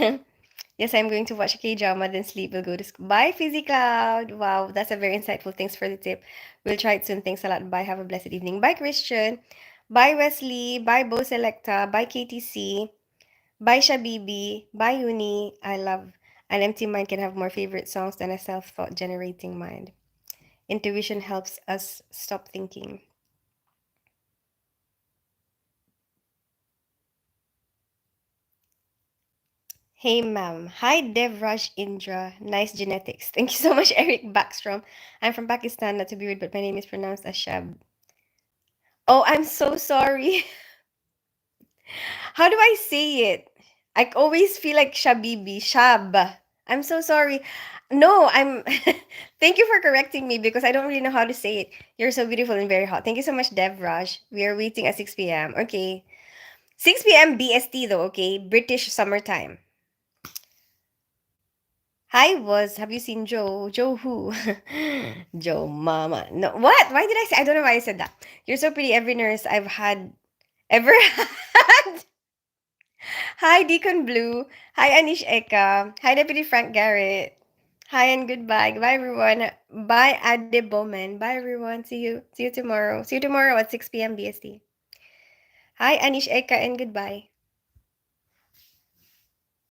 Yes, I'm going to watch a K-drama, then sleep. We'll go to school. Bye, Fizzy Cloud. Wow, that's a very insightful. Thanks for the tip. We'll try it soon. Thanks a lot. Bye. Have a blessed evening. Bye, Christian. Bye, Wesley. Bye, Bo Selecta. Bye, KTC. Bye, Shabibi. Bye, Uni. I love an empty mind can have more favorite songs than a self-thought generating mind. Intuition helps us stop thinking. Hey, ma'am. Hi, Devraj Indra. Nice genetics. Thank you so much, Eric Backstrom. I'm from Pakistan, not to be rude, but my name is pronounced as Shab. Oh, I'm so sorry. How do I say it? I always feel like Shabibi. Shab. I'm so sorry. No, I'm. Thank you for correcting me because I don't really know how to say it. You're so beautiful and very hot. Thank you so much, Dev Raj. We are waiting at 6 p.m. Okay. 6 p.m. BST though, okay? British summertime. Hi, was. Have you seen Joe? Joe who? Joe Mama. No, what? Why did I say? I don't know why I said that. You're so pretty. Every nurse I've had ever had. Hi, Deacon Blue. Hi, Anish Eka. Hi, Deputy Frank Garrett. Hi and goodbye. Goodbye, everyone. Bye, Ade Bowman. Bye, everyone. See you. See you tomorrow. See you tomorrow at 6 p.m. BST. Hi, Anish Eka, and goodbye.